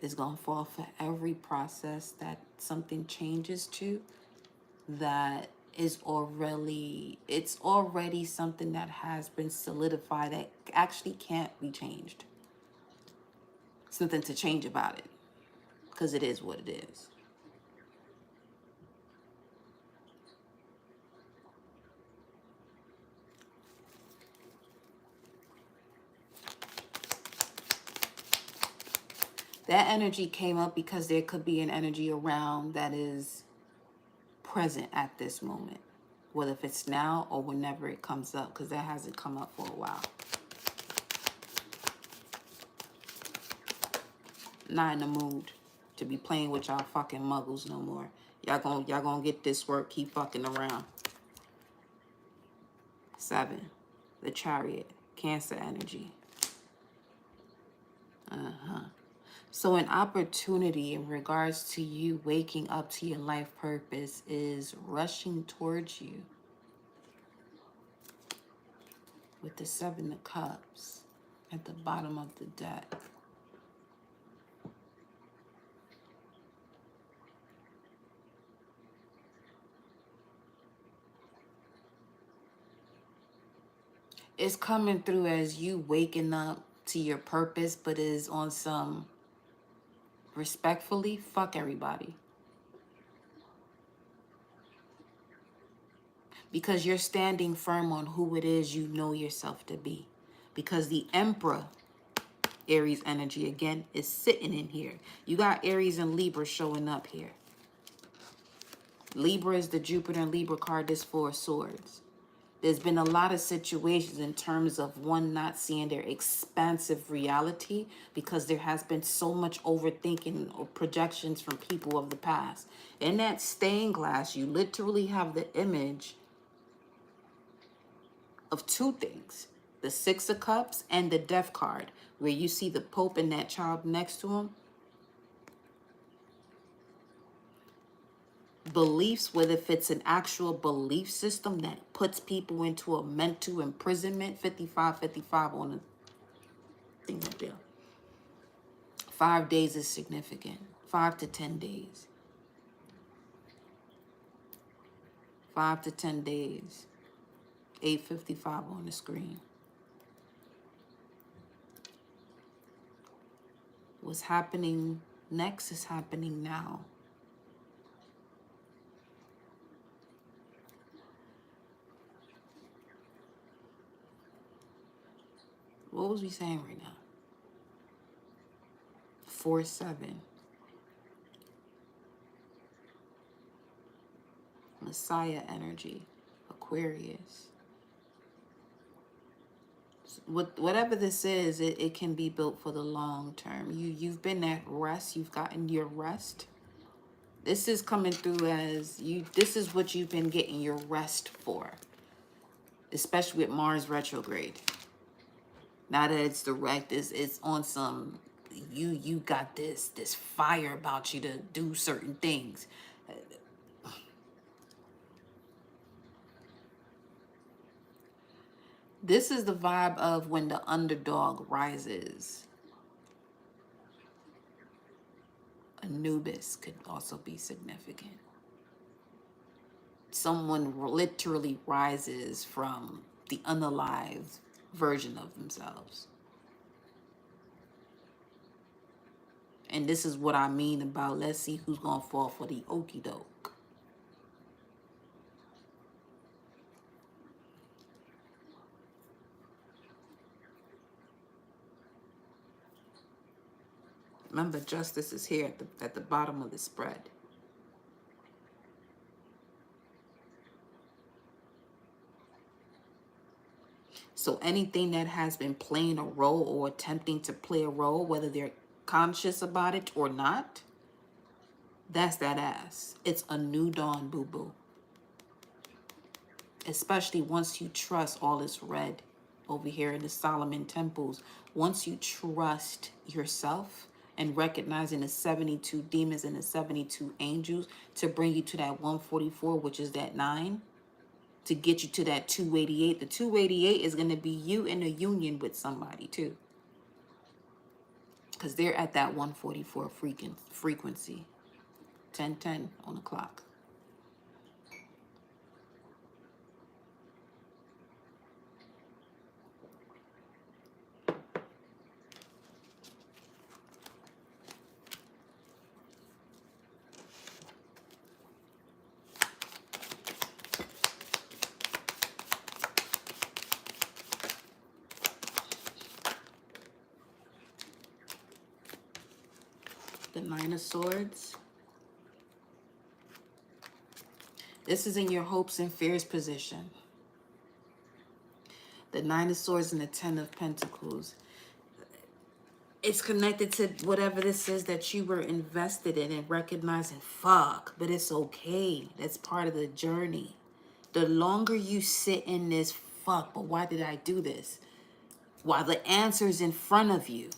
is going to fall for every process that something changes to that is already, it's already something that has been solidified that actually can't be changed. Something to change about it because it is what it is. That energy came up because there could be an energy around that is present at this moment, whether if it's now or whenever it comes up, because that hasn't come up for a while. Not in the mood to be playing with y'all fucking muggles no more. Y'all gonna get this work, keep fucking around. 7, the Chariot, Cancer energy. So an opportunity in regards to you waking up to your life purpose is rushing towards you. With the 7 of Cups at the bottom of the deck. It's coming through as you waking up to your purpose, but is on some respectfully, fuck everybody. because you're standing firm on who it is you know yourself to be. Because the Emperor, Aries energy, again, is sitting in here. You got Aries and Libra showing up here. Libra is the Jupiter and Libra card, this Four of Swords. There's been a lot of situations in terms of one not seeing their expansive reality because there has been so much overthinking or projections from people of the past. In that stained glass, you literally have the image of two things: the Six of Cups and the Death card, where you see the Pope and that child next to him. Beliefs, whether if it's an actual belief system that puts people into a mental imprisonment. 55 on the thing right there. 5 days is significant. 5 to 10 days. 5 to 10 days. 8:55 on the screen. What's happening next is happening now. What was we saying right now? 4-7. Messiah energy. Aquarius. Whatever this is, it can be built for the long term. You've been at rest. You've gotten your rest. This is coming through as you. This is what you've been getting your rest for. Especially with Mars retrograde. Now that it's direct, it's on some, you got this fire about you to do certain things. This is the vibe of when the underdog rises. Anubis could also be significant. Someone literally rises from the unalived version of themselves. And this is what I mean about, let's see who's going to fall for the okie doke. Remember, justice is here at the bottom of the spread. So anything that has been playing a role or attempting to play a role, whether they're conscious about it or not, that's that ass. It's a new dawn, boo-boo. Especially once you trust all this red over here in the Solomon temples. Once you trust yourself and recognizing the 72 demons and the 72 angels to bring you to that 144, which is that 9, to get you to that 288. The 288 is going to be you in a union with somebody too. Because they're at that 144 frequency. 10:10 on the clock. The 9 of Swords. This is in your hopes and fears position. The 9 of Swords and the 10 of Pentacles. It's connected to whatever this is that you were invested in and recognizing, fuck, but it's okay. That's part of the journey. The longer you sit in this, fuck, but why did I do this? While the answer's in front of you.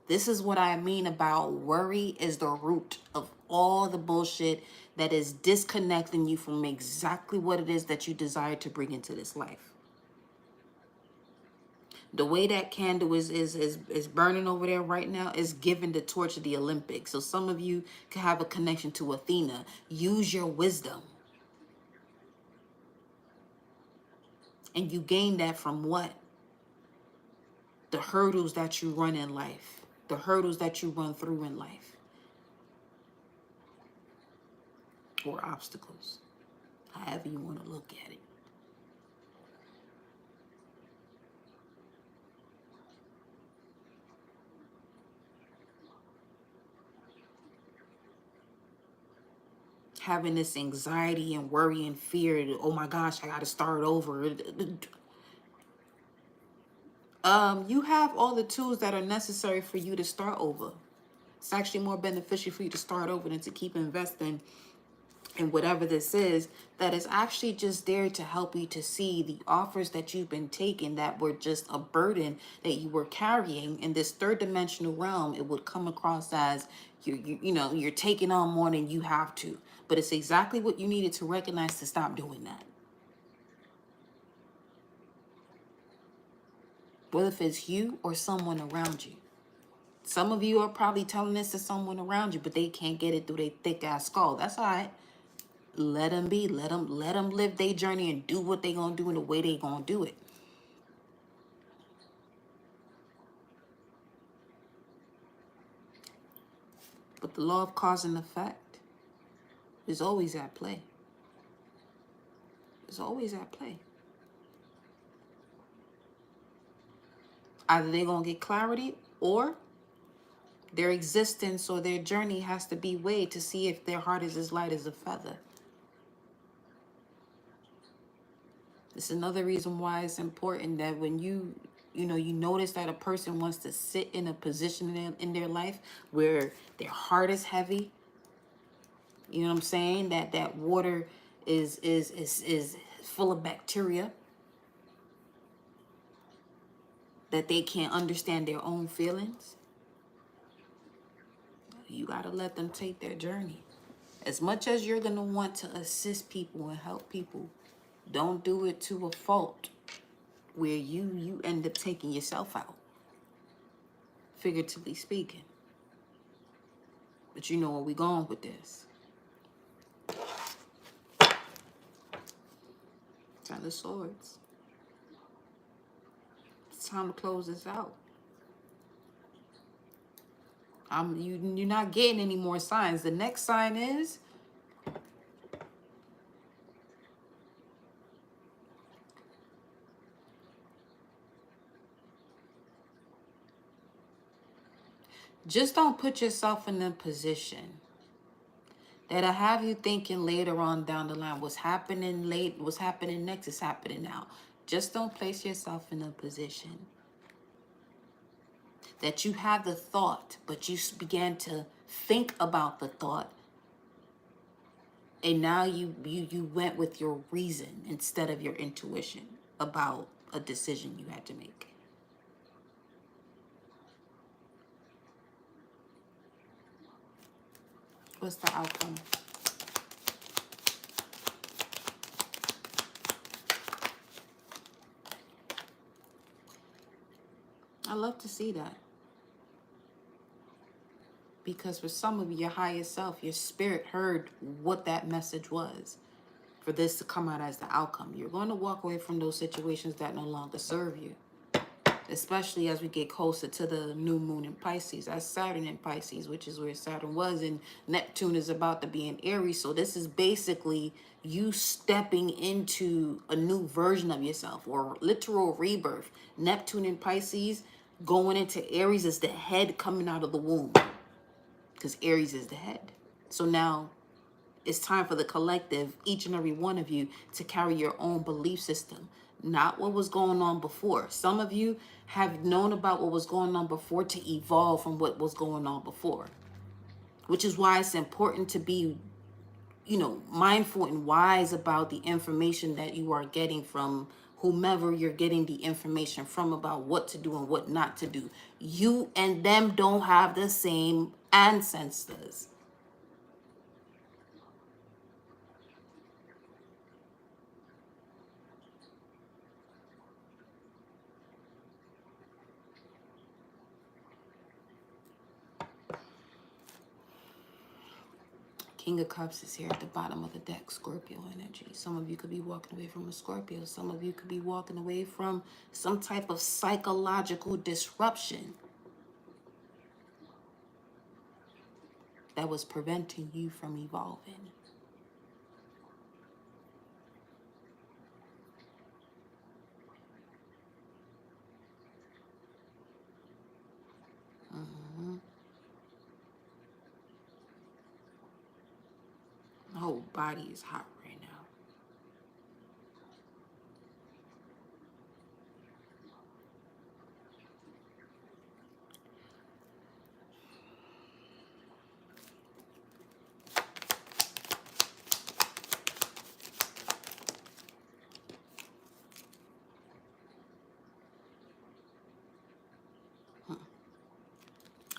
This is what I mean about worry is the root of all the bullshit that is disconnecting you from exactly what it is that you desire to bring into this life. The way that candle is burning over there right now is giving the torch of the Olympics. So some of you can have a connection to Athena. Use your wisdom. And you gain that from what? The hurdles that you run in life. The hurdles that you run through in life. Or obstacles. However you want to look at it. having this anxiety and worry and fear. Oh my gosh, I got to start over. You have all the tools that are necessary for you to start over. It's actually more beneficial for you to start over than to keep investing in whatever this is that is actually just there to help you to see the offers that you've been taking that were just a burden that you were carrying in this third dimensional realm. It would come across as you're taking on more than you have to, but it's exactly what you needed to recognize to stop doing that. Whether if it's you or someone around you. Some of you are probably telling this to someone around you, but they can't get it through their thick ass skull. That's all right. Let them be. Let them live their journey and do what they gonna do in the way they gonna do it. But the law of cause and effect is always at play. It's always at play. Either they're gonna get clarity, or their existence or their journey has to be weighed to see if their heart is as light as a feather. It's another reason why it's important that when you notice that a person wants to sit in a position in their life where their heart is heavy, you know what I'm saying? That water is full of bacteria, that they can't understand their own feelings. You got to let them take their journey. As much as you're going to want to assist people and help people, don't do it to a fault where you end up taking yourself out, figuratively speaking. But you know where we're going with this. Ten of Swords. It's time to close this out. You're not getting any more signs. The next sign is just don't put yourself in a position that'll have you thinking later on down the line, what's happening next is happening now. Just don't place yourself in a position that you had the thought, but you began to think about the thought, and now you went with your reason instead of your intuition about a decision you had to make. What's the outcome? I love to see that. Because for some of you, your higher self, your spirit heard what that message was for this to come out as the outcome. You're going to walk away from those situations that no longer serve you. Especially as we get closer to the new moon in Pisces. That's Saturn in Pisces, which is where Saturn was, and Neptune is about to be in Aries. So this is basically you stepping into a new version of yourself, or literal rebirth. Neptune in Pisces going into Aries is the head coming out of the womb, because Aries is the head. So now it's time for the collective, each and every one of you, to carry your own belief system, not what was going on before. Some of you have known about what was going on before to evolve from what was going on before, which is why it's important to be, mindful and wise about the information that you are getting from whomever you're getting the information from about what to do and what not to do. You and them don't have the same ancestors. King of Cups is here at the bottom of the deck, Scorpio energy. Some of you could be walking away from a Scorpio. Some of you could be walking away from some type of psychological disruption that was preventing you from evolving. My whole body is hot right now.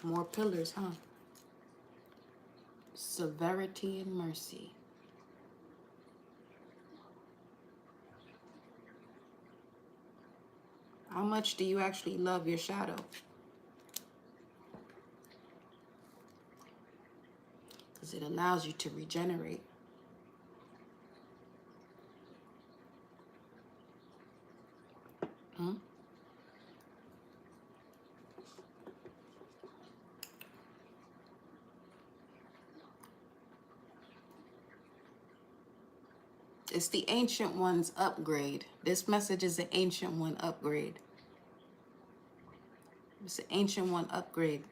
More pillars, huh? Severity and mercy. How much do you actually love your shadow? Because it allows you to regenerate. Hmm? It's the Ancient One's upgrade. This message is the Ancient One upgrade. It's the Ancient One upgrade.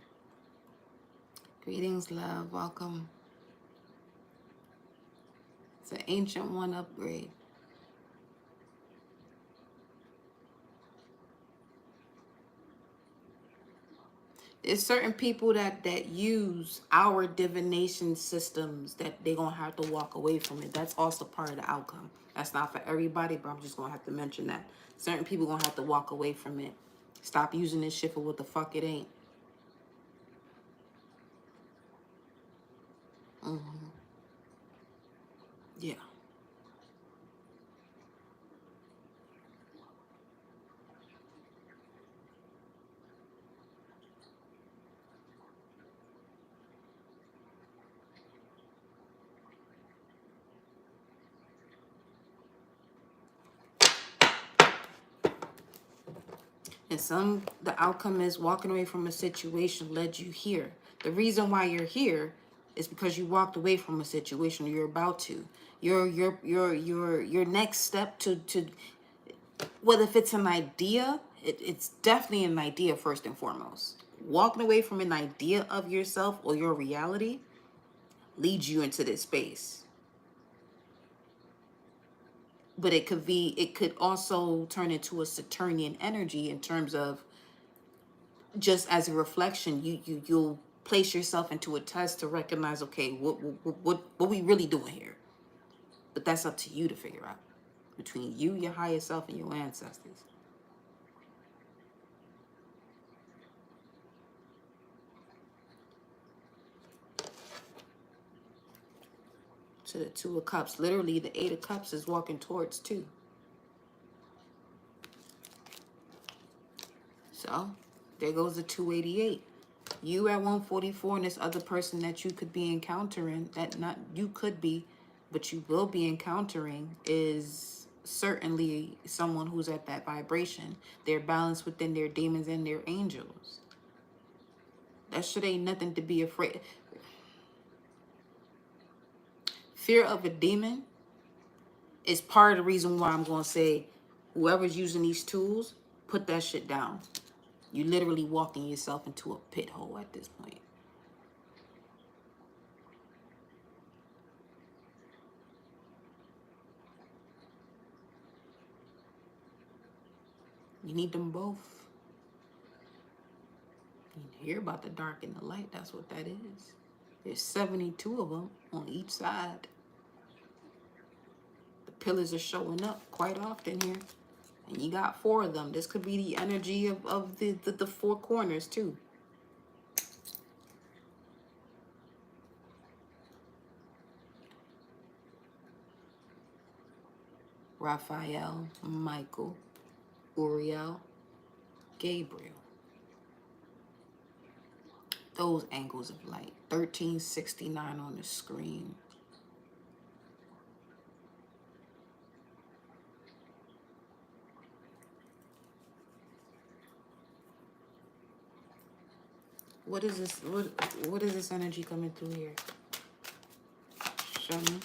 Greetings, love. Welcome. It's the Ancient One upgrade. There's certain people that use our divination systems that they're going to have to walk away from it. That's also part of the outcome. That's not for everybody, but I'm just going to have to mention that. Certain people going to have to walk away from it. Stop using this shit for what the fuck it ain't. Yeah. And the outcome is walking away from a situation led you here. The reason why you're here is because you walked away from a situation, or you're about to. Your next step to whether if it's an idea, it's definitely an idea first and foremost. Walking away from an idea of yourself or your reality leads you into this space. But it could also turn into a Saturnian energy in terms of just as a reflection, you'll place yourself into a test to recognize, okay, what we really doing here? But that's up to you to figure out between you, your higher self, and your ancestors. To the Two of Cups, literally the Eight of Cups is walking towards two. So there goes the 288. You at 144, and this other person that you could be encountering, that not you could be, but you will be encountering, is certainly someone who's at that vibration. They're balanced within their demons and their angels. That shit ain't nothing to be afraid. Fear of a demon is part of the reason why I'm going to say, whoever's using these tools, put that shit down. You literally walking yourself into a pit hole at this point. You need them both. You hear about the dark and the light. That's what that is. There's 72 of them on each side. The pillars are showing up quite often here. And you got 4 of them. This could be the energy of the 4 corners too. Raphael, Michael, Uriel, Gabriel. Those angles of light. 1369 on the screen. What is this? What is this energy coming through here? Show me.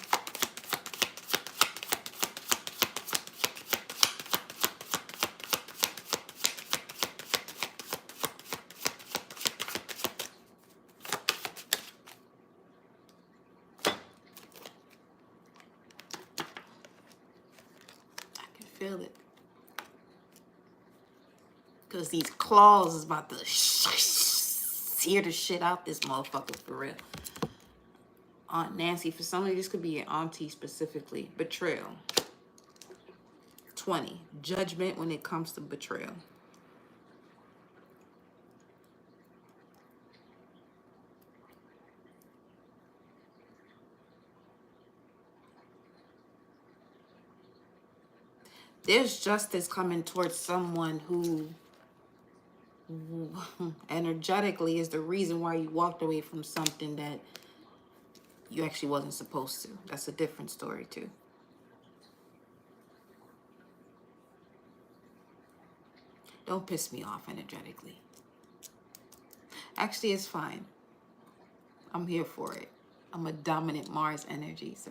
Feel it. Because these claws is about to sear the shit out this motherfucker for real. Aunt Nancy, for somebody, this could be an auntie specifically. Betrayal. 20. Judgment when it comes to betrayal. There's justice coming towards someone who energetically is the reason why you walked away from something that you actually wasn't supposed to. That's a different story too. Don't piss me off energetically. Actually, it's fine. I'm here for it. I'm a dominant Mars energy, so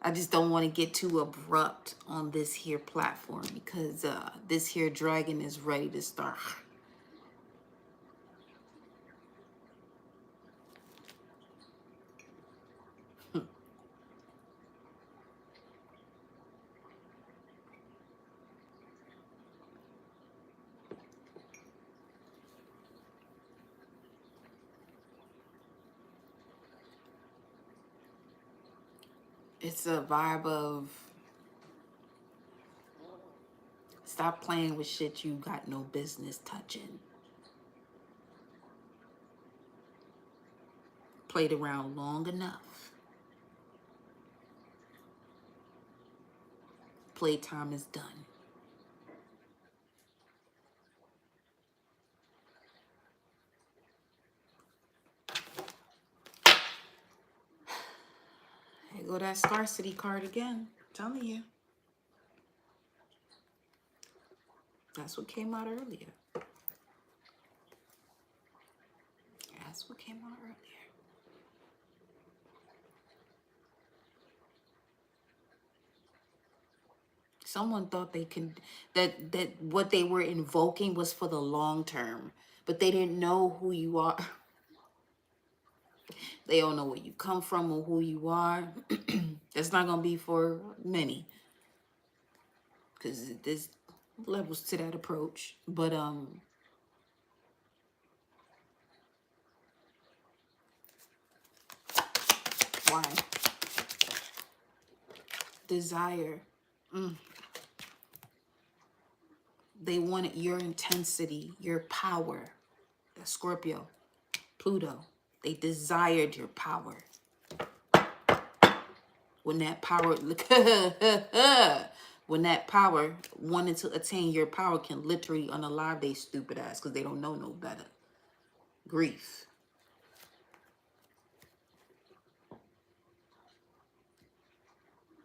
I just don't want to get too abrupt on this here platform because this here dragon is ready to start. It's a vibe of stop playing with shit you got no business touching. Played around long enough. Playtime is done. Here go that scarcity card again. I'm telling you. That's what came out earlier. That's what came out earlier. Someone thought they could, that what they were invoking was for the long term, but they didn't know who you are. They don't know where you come from or who you are. That's not gonna be for many, because there's levels to that approach. But why? Desire. They wanted your intensity, your power. That's Scorpio, Pluto. They desired your power. When that power, when that power wanted to attain your power, can literally unalive they stupid ass because they don't know no better. Grief.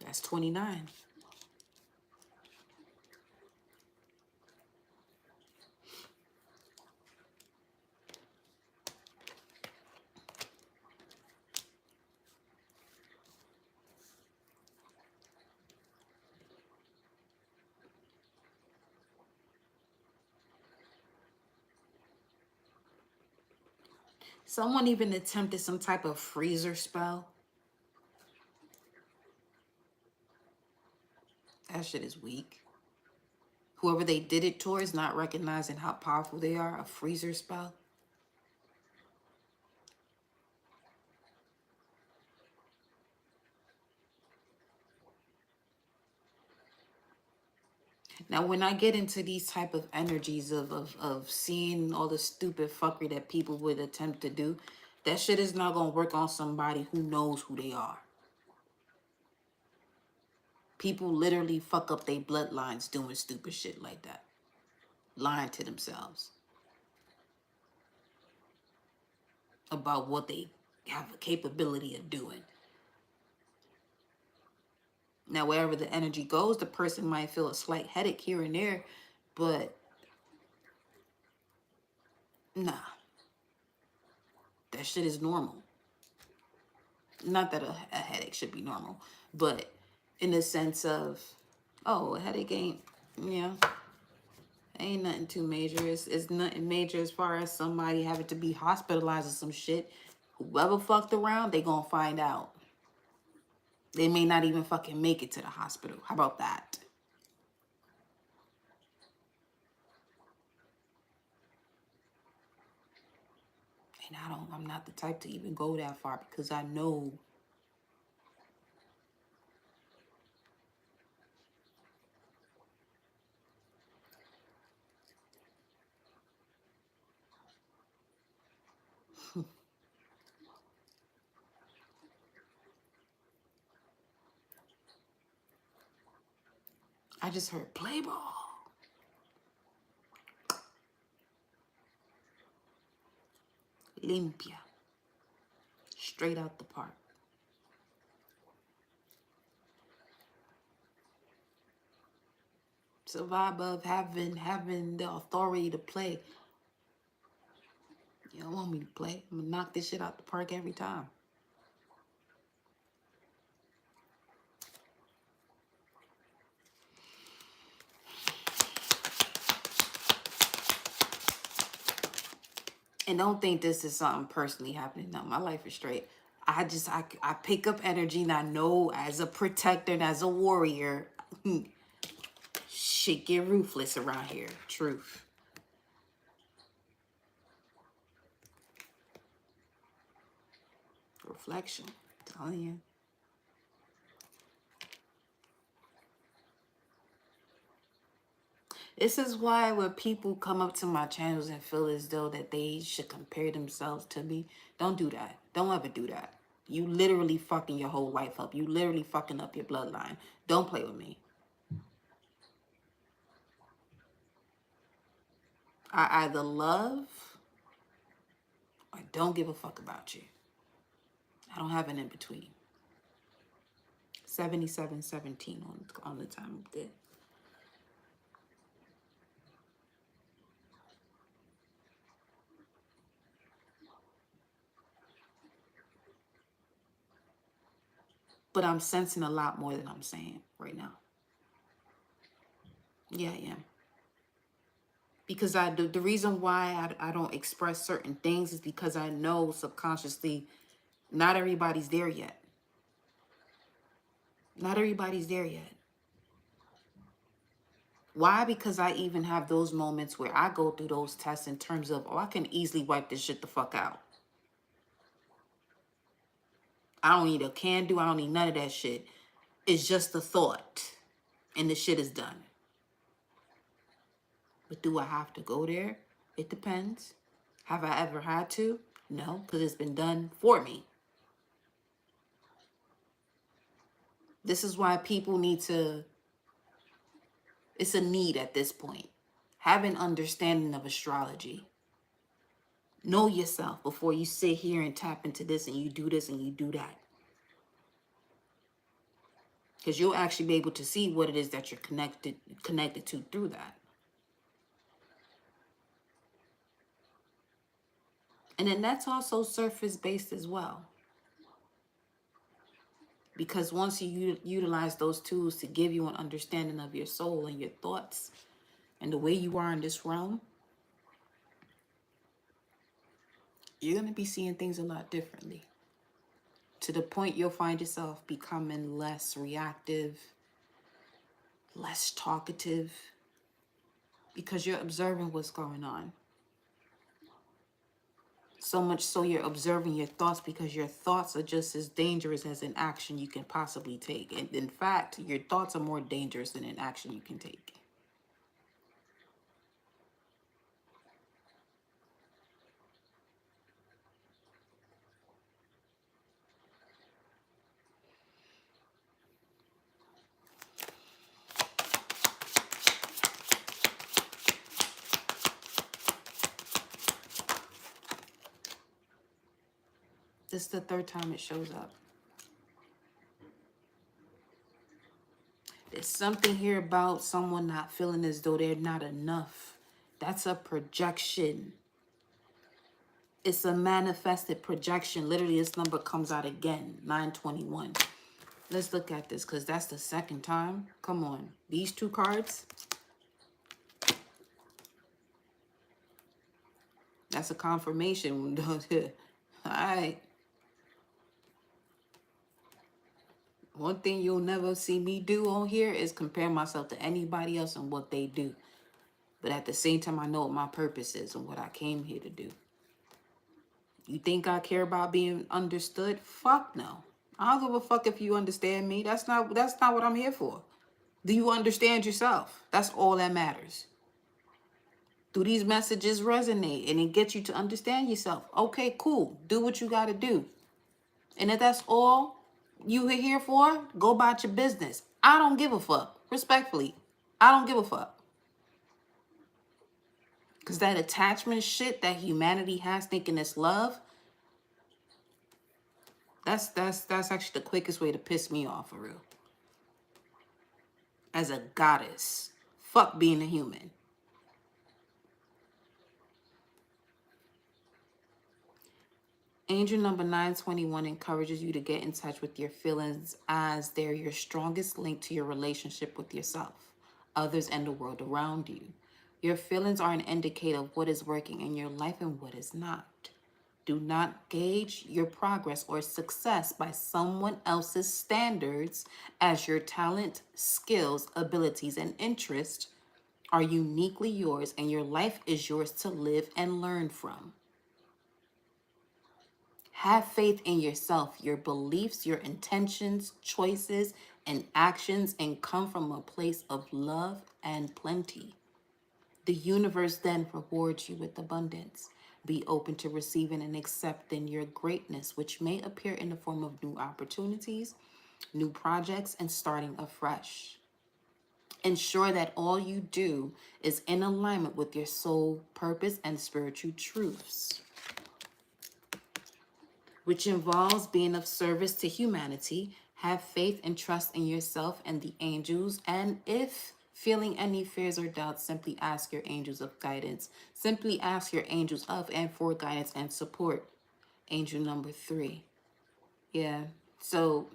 That's 29. Someone even attempted some type of freezer spell. That shit is weak. Whoever they did it towards not recognizing how powerful they are. A freezer spell. Now, when I get into these type of energies of seeing all the stupid fuckery that people would attempt to do, that shit is not going to work on somebody who knows who they are. People literally fuck up their bloodlines doing stupid shit like that. Lying to themselves about what they have a capability of doing. Now, wherever the energy goes, the person might feel a slight headache here and there, but nah, that shit is normal. Not that a headache should be normal, but in the sense of, oh, a headache ain't nothing too major. It's nothing major as far as somebody having to be hospitalized or some shit. Whoever fucked around, they gonna find out. They may not even fucking make it to the hospital. How about that? And I'm not the type to even go that far because I know I just heard play ball. Limpia. Straight out the park. It's a vibe of having the authority to play. You don't want me to play. I'm gonna knock this shit out the park every time. And don't think this is something personally happening. No, my life is straight. I pick up energy and I know as a protector and as a warrior, shit get ruthless around here. Truth. Reflection. Telling you. This is why when people come up to my channels and feel as though that they should compare themselves to me, don't do that. Don't ever do that. You literally fucking your whole life up. You literally fucking up your bloodline. Don't play with me. I either love or don't give a fuck about you. I don't have an in between. 7717 on the time of death. But I'm sensing a lot more than I'm saying right now. Yeah, I am. Because the reason why I don't express certain things is because I know subconsciously not everybody's there yet. Not everybody's there yet. Why? Because I even have those moments where I go through those tests in terms of, oh, I can easily wipe this shit the fuck out. I don't need a can do. I don't need none of that shit. It's just a thought. And the shit is done. But do I have to go there? It depends. Have I ever had to? No, because it's been done for me. This is why people need to, it's a need at this point. Have an understanding of astrology. Know yourself before you sit here and tap into this and you do this and you do that. Because you'll actually be able to see what it is that you're connected to through that. And then that's also surface based as well. Because once you utilize those tools to give you an understanding of your soul and your thoughts and the way you are in this realm, you're going to be seeing things a lot differently. To the point you'll find yourself becoming less reactive, less talkative, because you're observing what's going on. So much so you're observing your thoughts, because your thoughts are just as dangerous as an action you can possibly take. And in fact, your thoughts are more dangerous than an action you can take. This is the third time it shows up. There's something here about someone not feeling as though they're not enough. That's a projection. It's a manifested projection. Literally, this number comes out again, 921. Let's look at this, because that's the second time. Come on. These two cards. That's a confirmation. All right. One thing you'll never see me do on here is compare myself to anybody else and what they do. But at the same time, I know what my purpose is and what I came here to do. You think I care about being understood? Fuck no. I don't give a fuck if you understand me. That's not what I'm here for. Do you understand yourself? That's all that matters. Do these messages resonate and it gets you to understand yourself? Okay, cool. Do what you got to do. And if that's all you are here for, go about your business. I don't give a fuck. Respectfully, I don't give a fuck. Because that attachment shit that humanity has thinking it's love, that's actually the quickest way to piss me off, for real. As a goddess. Fuck being a human. Angel number 921 encourages you to get in touch with your feelings as they're your strongest link to your relationship with yourself, others, and the world around you. Your feelings are an indicator of what is working in your life and what is not. Do not gauge your progress or success by someone else's standards, as your talent, skills, abilities, and interests are uniquely yours, and your life is yours to live and learn from. Have faith in yourself, your beliefs, your intentions, choices, and actions, and come from a place of love and plenty. The universe then rewards you with abundance. Be open to receiving and accepting your greatness, which may appear in the form of new opportunities, new projects, and starting afresh. Ensure that all you do is in alignment with your soul purpose and spiritual truths, which involves being of service to humanity. Have faith and trust in yourself and the angels. And if feeling any fears or doubts, simply ask your angels of guidance. Simply ask your angels of and for guidance and support. Angel number 3. Yeah. So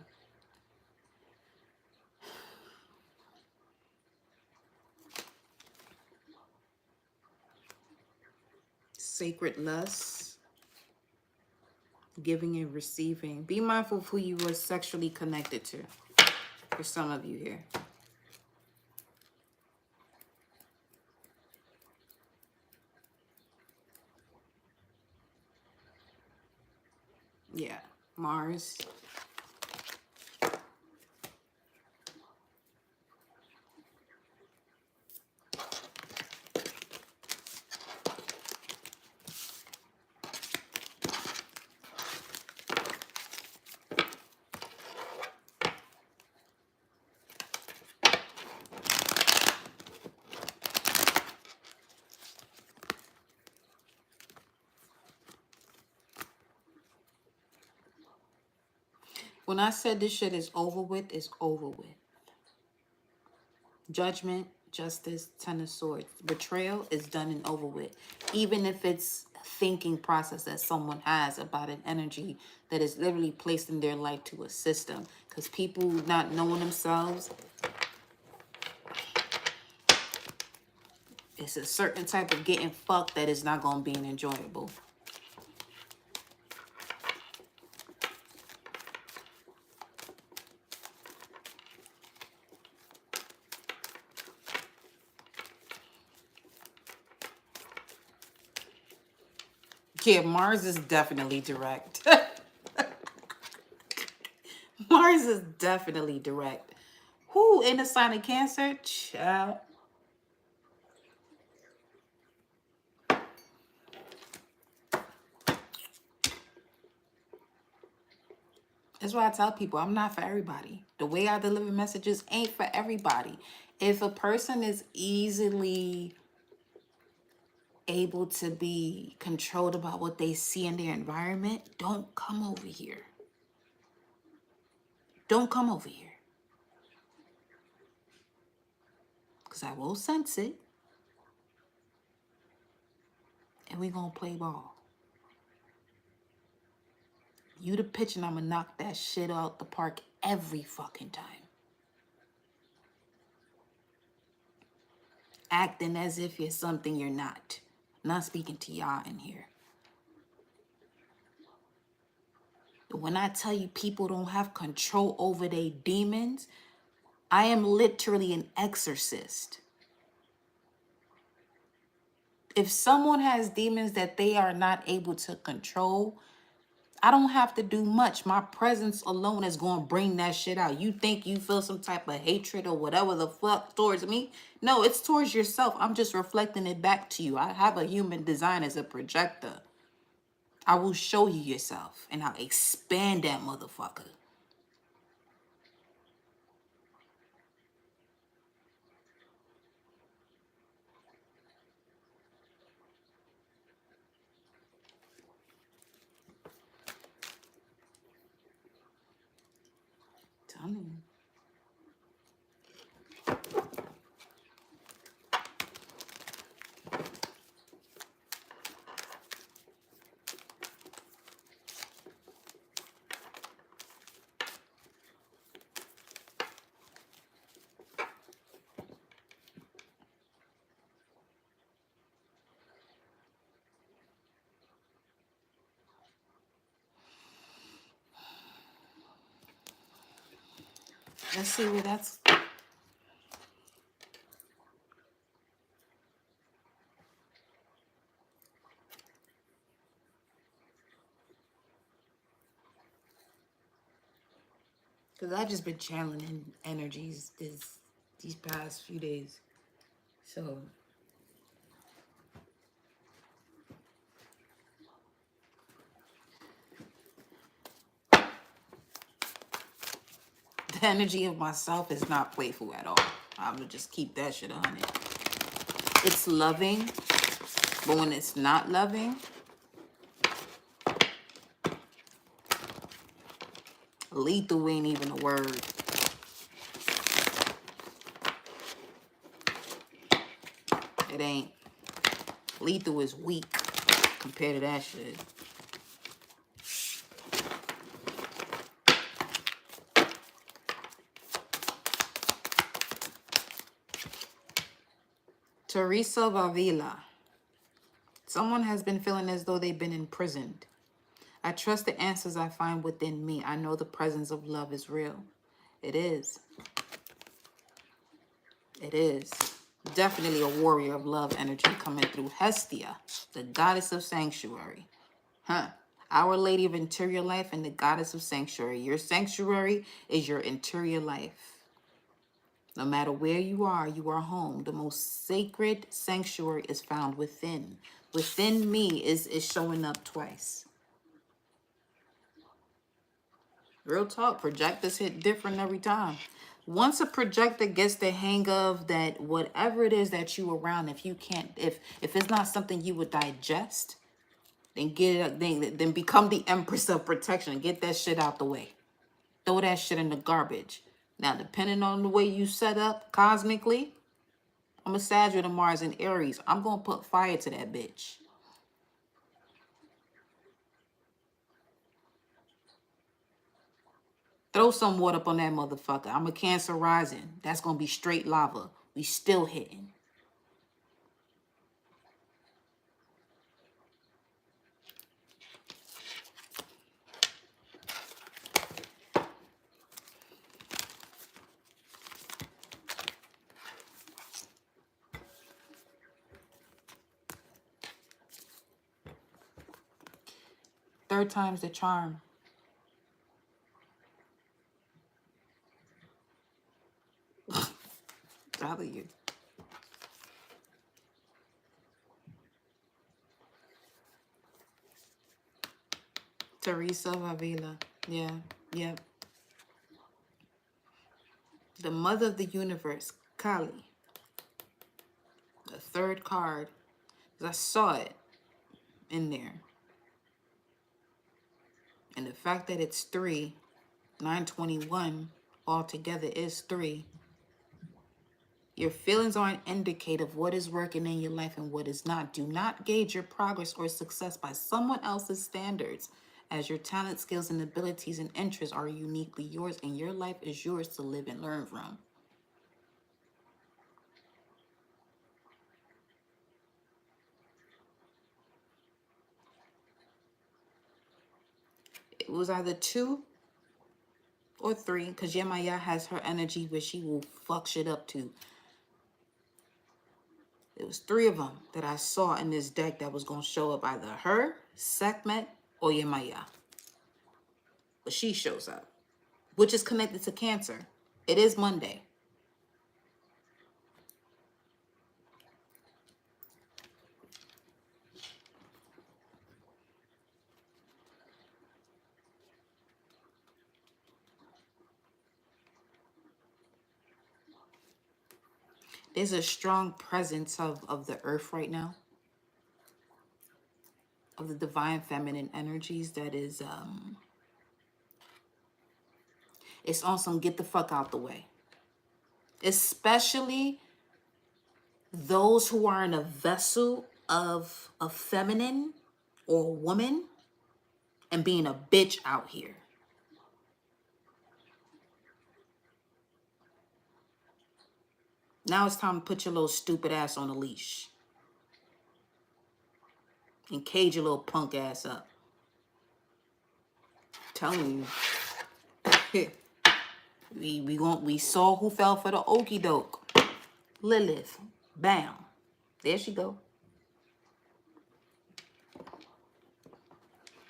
sacred lust, giving and receiving. Be mindful of who you were sexually connected to. For some of you here. Yeah. Mars. When I said this shit is over with, it's over with. Judgment, justice, 10 of swords. Betrayal is done and over with. Even if it's a thinking process that someone has about an energy that is literally placed in their life to assist them. Because people not knowing themselves, it's a certain type of getting fucked that is not going to be enjoyable. Yeah, Mars is definitely direct. Mars is definitely direct. Who in the sign of Cancer? Child. That's why I tell people I'm not for everybody. The way I deliver messages ain't for everybody. If a person is easily able to be controlled about what they see in their environment, don't come over here. Don't come over here. Because I will sense it. And we gonna play ball. You the pitch and I'm gonna knock that shit out the park every fucking time. Acting as if you're something you're not. Not speaking to y'all in here. When I tell you people don't have control over their demons, I am literally an exorcist. If someone has demons that they are not able to control, I don't have to do much. My presence alone is going to bring that shit out. You think you feel some type of hatred or whatever the fuck towards me? No, it's towards yourself. I'm just reflecting it back to you. I have a human design as a projector. I will show you yourself and I'll expand that motherfucker. Tell me. Let's see where that's... Because I've just been channeling energies these past few days. So the energy of myself is not playful at all. I'm going to just keep that shit 100. It's loving, but when it's not loving, lethal ain't even a word. It ain't. Lethal is weak compared to that shit. Teresa Vavila. Someone has been feeling as though they've been imprisoned. I trust the answers I find within me. I know the presence of love is real. It is. It is. Definitely a warrior of love energy coming through. Hestia, the goddess of sanctuary. Our Lady of Interior Life and the goddess of sanctuary. Your sanctuary is your interior life. No matter where you are home. The most sacred sanctuary is found within. Within me is showing up twice. Real talk, projectors hit different every time. Once a projector gets the hang of that, whatever it is that you around, if you can't, if it's not something you would digest, then get it, then become the Empress of Protection and get that shit out the way. Throw that shit in the garbage. Now, depending on the way you set up cosmically, I'm a Sagittarius to Mars and Aries. I'm gonna put fire to that bitch. Throw some water up on that motherfucker. I'm a Cancer rising. That's gonna be straight lava. We still hitting. Third time's the charm. W. Teresa Vavila. Yeah. Yep. The mother of the universe, Kali. The third card. I saw it in there. And the fact that it's 3, 921 altogether is 3. Your feelings are an indicator of what is working in your life and what is not. Do not gauge your progress or success by someone else's standards, as your talent, skills, and abilities and interests are uniquely yours, and your life is yours to live and learn from. It was either 2 or 3, because Yemaya has her energy where she will fuck shit up too. There was 3 of them that I saw in this deck that was going to show up, either her, Sekhmet, or Yemaya. But she shows up, which is connected to Cancer. It is Monday. There's a strong presence of the earth right now, of the divine feminine energies that is, it's on some get the fuck out the way. Especially those who are in a vessel of a feminine or woman and being a bitch out here. Now it's time to put your little stupid ass on a leash and cage your little punk ass up. I'm telling you. we saw who fell for the okie doke. Lilith. Bam. There she go.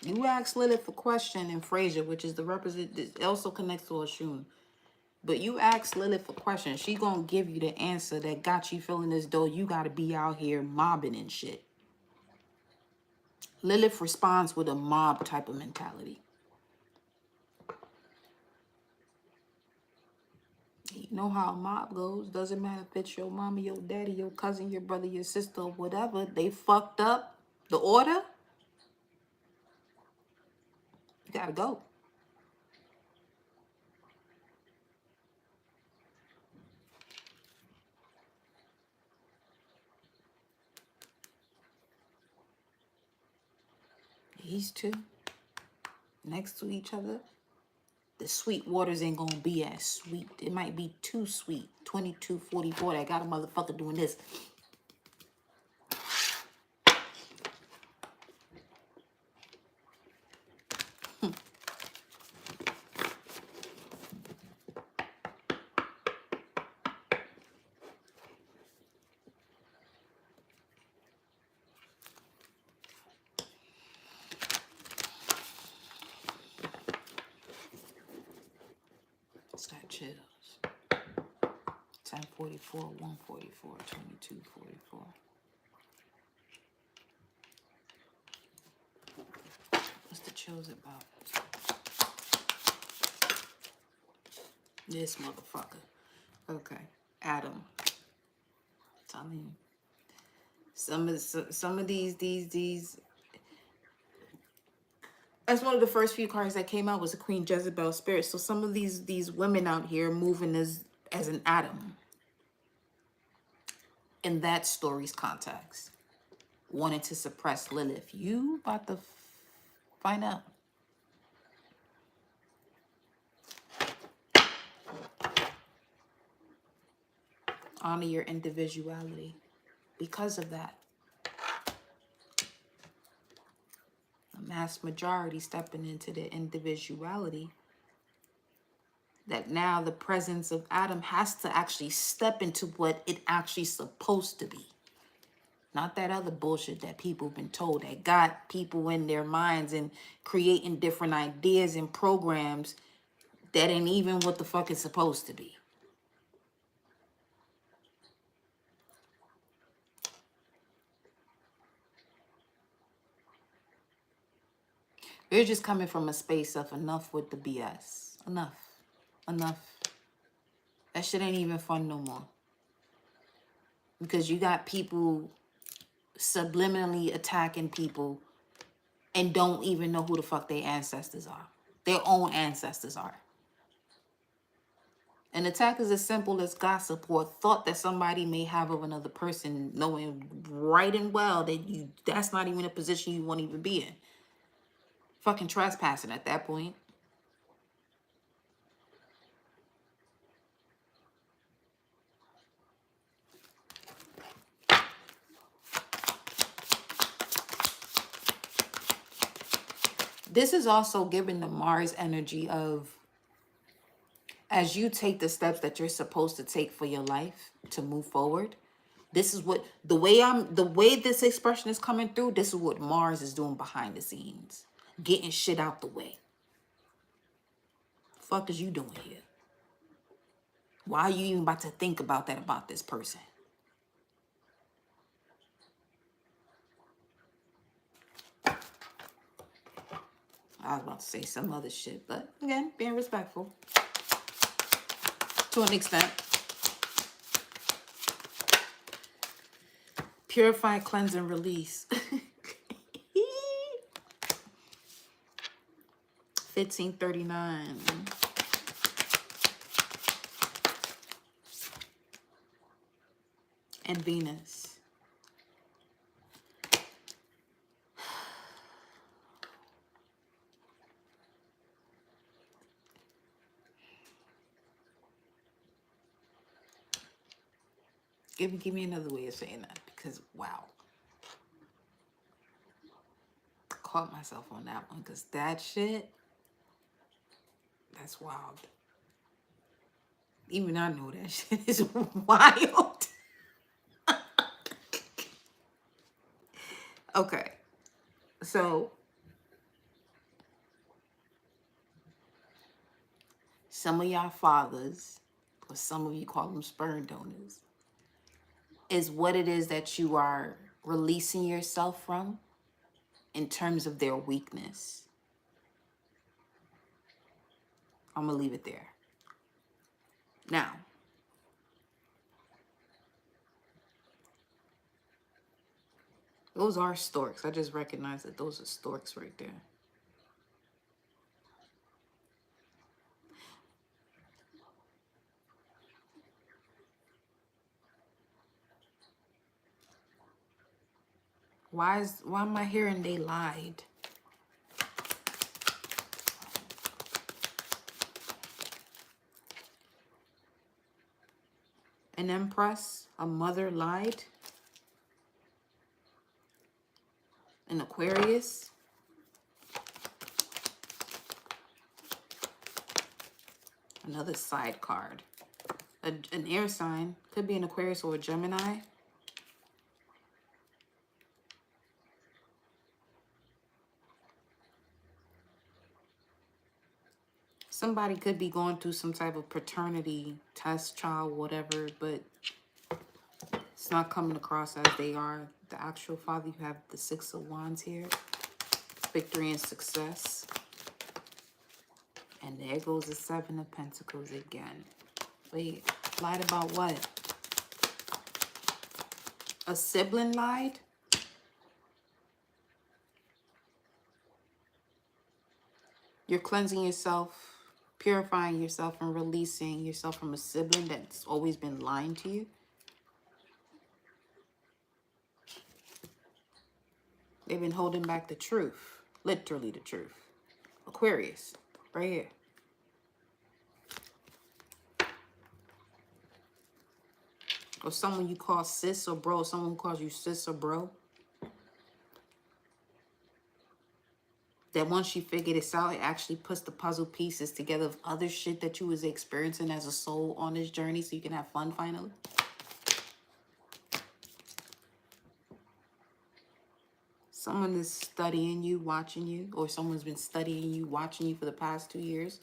You ask Lilith a question in Frasier, which is the represent. It also connects to Oshun. But you ask Lilith a question, she gonna give you the answer that got you feeling as though you gotta be out here mobbing and shit. Lilith responds with a mob type of mentality. You know how a mob goes. Doesn't matter if it's your mama, your daddy, your cousin, your brother, your sister, or whatever. They fucked up the order. You gotta go. These two next to each other, the sweet waters ain't gonna be as sweet. It might be too sweet. 2244, that got a motherfucker doing this. It's got chills. 1044, 144, 2244. What's the chills about? This motherfucker. Okay. Adam. Telling you. Some of these. That's one of the first few cards that came out was the Queen Jezebel spirit. So some of these women out here moving as an Adam. In that story's context. Wanted to suppress Lilith. You about to find out. Honor your individuality. Because of that. A mass majority stepping into the individuality. That now the presence of Adam has to actually step into what it actually supposed to be. Not that other bullshit that people have been told that got people in their minds and creating different ideas and programs that ain't even what the fuck it's supposed to be. We're just coming from a space of enough with the BS. Enough. Enough. That shit ain't even fun no more. Because you got people subliminally attacking people and don't even know who the fuck their ancestors are. Their own ancestors are. An attack is as simple as gossip or thought that somebody may have of another person, knowing right and well that that's not even a position you won't even be in. Fucking trespassing at that point. This is also giving the Mars energy of, as you take the steps that you're supposed to take for your life to move forward, This is what the way this expression is coming through, this is what Mars is doing behind the scenes. Getting shit out the way. Fuck is you doing here? Why are you even about to think about that about this person? I was about to say some other shit, but again, being respectful to an extent. Purify, cleanse, and release. 1539. And Venus. Give me another way of saying that, because wow. Caught myself on that one, because that shit, that's wild. Even I know that shit is wild. Okay. So some of y'all fathers, or some of you call them sperm donors, is what it is that you are releasing yourself from in terms of their weakness. I'm going to leave it there. Now, those are storks. I just recognized that those are storks right there. Why am I hearing they lied? An empress, a mother lied. An Aquarius. Another side card. An air sign. Could be an Aquarius or a Gemini. Somebody could be going through some type of paternity test, child, whatever, but it's not coming across as they are the actual father. You have the Six of Wands here. Victory and success. And there goes the Seven of Pentacles again. Wait, lied about what? A sibling lied? You're cleansing yourself, purifying yourself, and releasing yourself from a sibling that's always been lying to you. They've been holding back the truth. Literally the truth. Aquarius, right here. Or someone you call sis or bro, someone who calls you sis or bro. That once you figure this out, it actually puts the puzzle pieces together of other shit that you was experiencing as a soul on this journey so you can have fun finally. Someone is studying you, watching you, or someone's been studying you, watching you for the past 2 years.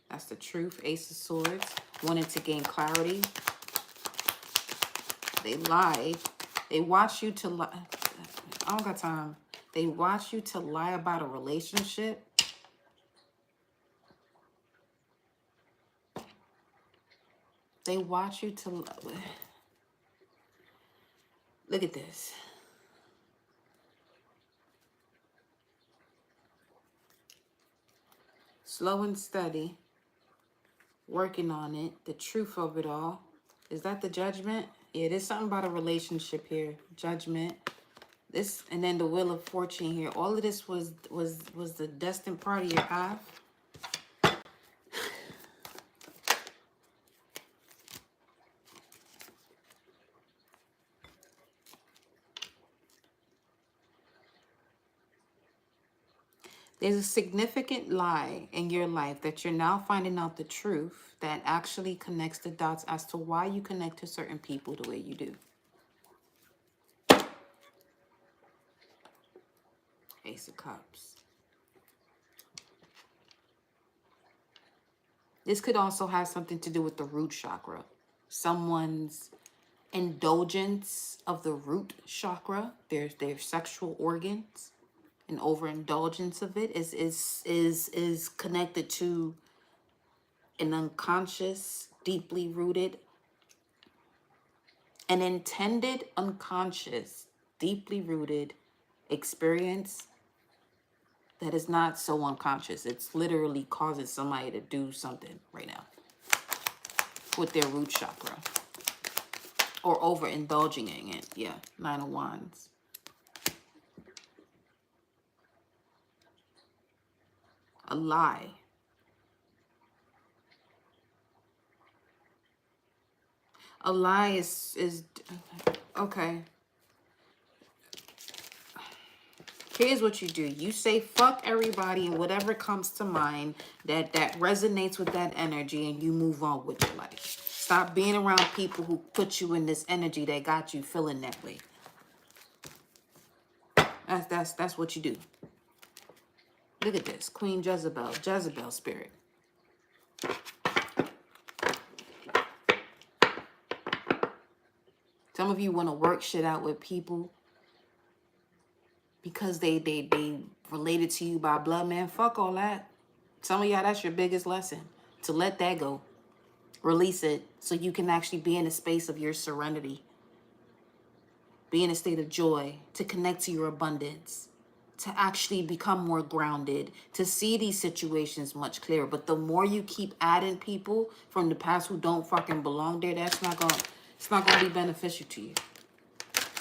That's the truth. Ace of Swords. Wanted to gain clarity. They lied. They watch you to lie. I don't got time. They watch you to lie about a relationship. They watch you to... Look at this. Slow and steady. Working on it. The truth of it all. Is that the Judgment? Yeah, there's something about a relationship here. Judgment. This, and then the Wheel of Fortune here. All of this was the destined part of your path. There's a significant lie in your life that you're now finding out the truth that actually connects the dots as to why you connect to certain people the way you do. Ace of Cups. This could also have something to do with the root chakra. Someone's indulgence of the root chakra, their sexual organs, and overindulgence of it is connected to an unconscious, deeply rooted, an intended unconscious, deeply rooted experience that is not so unconscious. It's literally causing somebody to do something right now with their root chakra or overindulging in it. Yeah, Nine of Wands. A lie. A lie is okay. Here's what you do. You say fuck everybody and whatever comes to mind that resonates with that energy, and you move on with your life. Stop being around people who put you in this energy that got you feeling that way. That's what you do. Look at this. Queen Jezebel spirit. Some of you want to work shit out with people because they related to you by blood, man. Fuck all that. Some of y'all, that's your biggest lesson. To let that go. Release it so you can actually be in a space of your serenity. Be in a state of joy. To connect to your abundance. To actually become more grounded. To see these situations much clearer. But the more you keep adding people from the past who don't fucking belong there, it's not gonna be beneficial to you.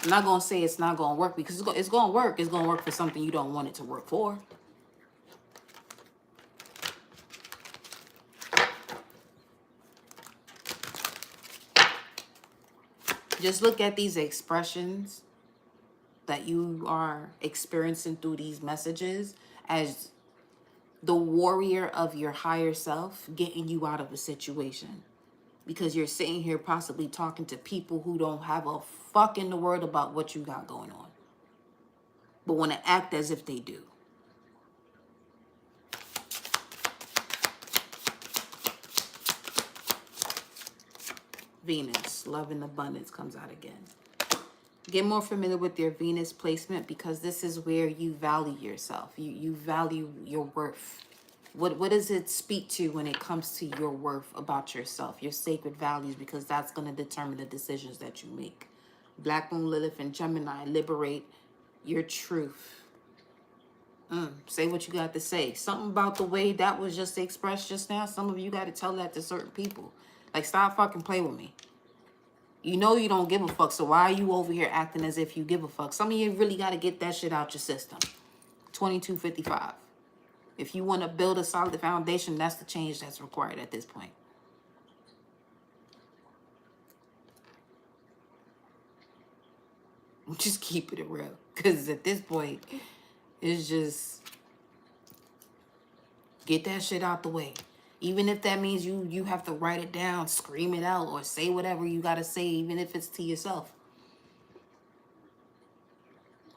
I'm not gonna say it's not gonna work, because it's gonna work. It's gonna work for something you don't want it to work for. Just look at these expressions that you are experiencing through these messages as the warrior of your higher self getting you out of a situation. Because you're sitting here possibly talking to people who don't have a fuck in the world about what you got going on, but want to act as if they do. Venus, love and abundance comes out again. Get more familiar with your Venus placement, because this is where you value yourself. You value your worth. What does it speak to when it comes to your worth about yourself, your sacred values, because that's going to determine the decisions that you make. Black Moon, Lilith, and Gemini, liberate your truth. Say what you got to say. Something about the way that was just expressed just now, some of you got to tell that to certain people. Like, stop fucking playing with me. You know you don't give a fuck, so why are you over here acting as if you give a fuck? Some of you really got to get that shit out your system. 2255. If you want to build a solid foundation, that's the change that's required at this point. Just keep it real. Because at this point, it's just get that shit out the way. Even if that means you have to write it down, scream it out, or say whatever you got to say, even if it's to yourself.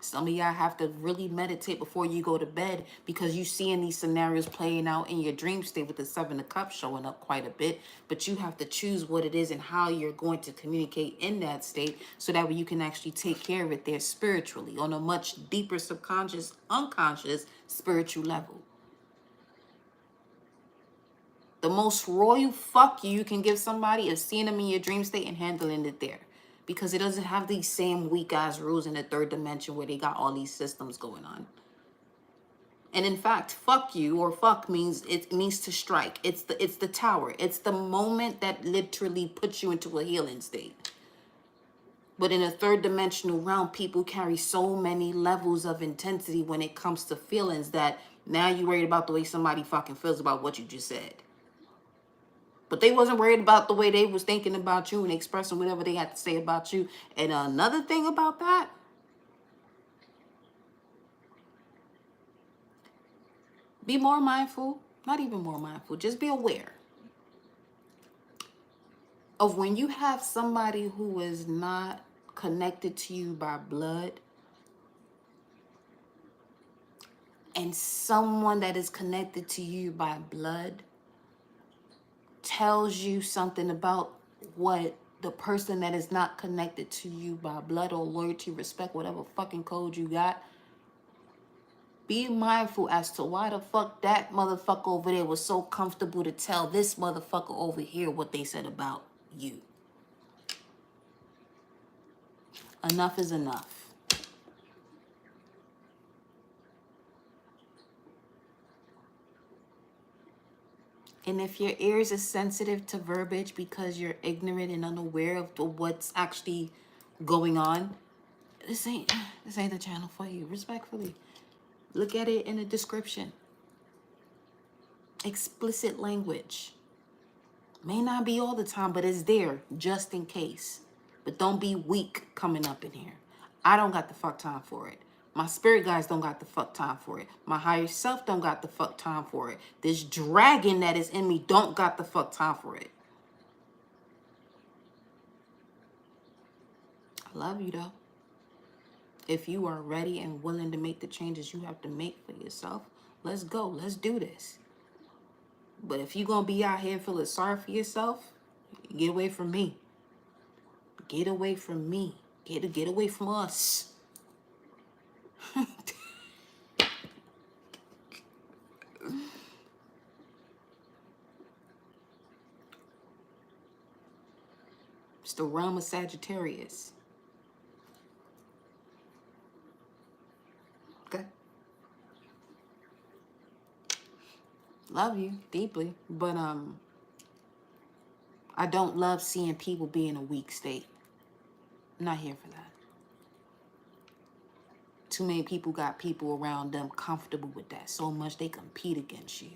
Some of y'all have to really meditate before you go to bed, because you seeing these scenarios playing out in your dream state with the Seven of Cups showing up quite a bit. But you have to choose what it is and how you're going to communicate in that state, so that way you can actually take care of it there spiritually on a much deeper subconscious, unconscious, spiritual level. The most royal fuck you can give somebody is seeing them in your dream state and handling it there. Because it doesn't have these same weak ass rules in the third dimension where they got all these systems going on. And in fact, fuck you, or fuck means to strike. It's the tower. It's the moment that literally puts you into a healing state. But in a third dimensional realm, people carry so many levels of intensity when it comes to feelings that now you're worried about the way somebody fucking feels about what you just said. But they wasn't worried about the way they was thinking about you and expressing whatever they had to say about you. And another thing about that, Be more mindful, not even more mindful, just be aware of when you have somebody who is not connected to you by blood and someone that is connected to you by blood tells you something about what the person that is not connected to you by blood or loyalty, respect, whatever fucking code you got. Be mindful as to why the fuck that motherfucker over there was so comfortable to tell this motherfucker over here what they said about you. Enough is enough. And if your ears are sensitive to verbiage because you're ignorant and unaware of what's actually going on, this ain't the channel for you. Respectfully. Look at it in the description. Explicit language. May not be all the time, but it's there just in case. But don't be weak coming up in here. I don't got the fuck time for it. My spirit guides don't got the fuck time for it. My higher self don't got the fuck time for it. This dragon that is in me don't got the fuck time for it. I love you though. If you are ready and willing to make the changes you have to make for yourself, let's go. Let's do this. But if you're going to be out here feeling sorry for yourself, get away from me. Get away from me. Get away from us. It's the realm of Sagittarius. Okay. Love you deeply, but I don't love seeing people be in a weak state. I'm not here for that. Too many people got people around them comfortable with that so much they compete against you.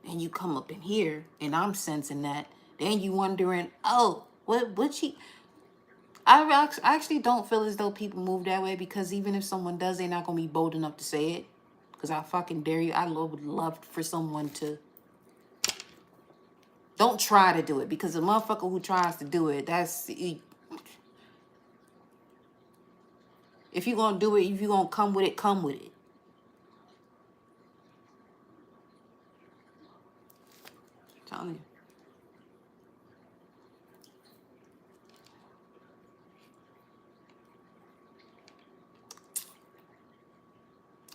And you come up in here and I'm sensing that. Then you wondering, oh, what she... I actually don't feel as though people move that way, because even if someone does, they're not going to be bold enough to say it. Because I fucking dare you. I would love for someone to... Don't try to do it, because the motherfucker who tries to do it, that's... If you're going to do it, if you're going to come with it, come with it. I'm telling you.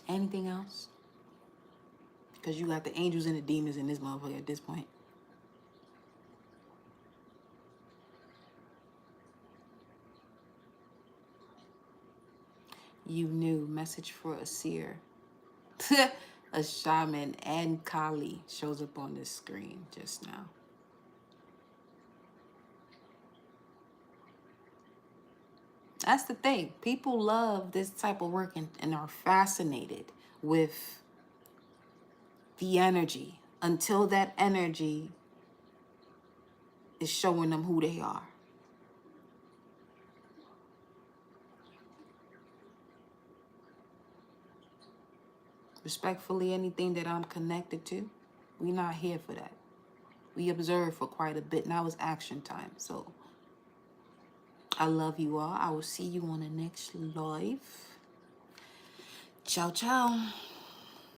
Anything else? Because you got the angels and the demons in this motherfucker at this point. You knew. Message for a seer. A shaman and Kali shows up on this screen just now. That's the thing. People love this type of work and are fascinated with the energy until that energy is showing them who they are. Respectfully, anything that I'm connected to, we're not here for that. We observe for quite a bit. Now it's action time. So I love you all. I will see you on the next live. Ciao, ciao.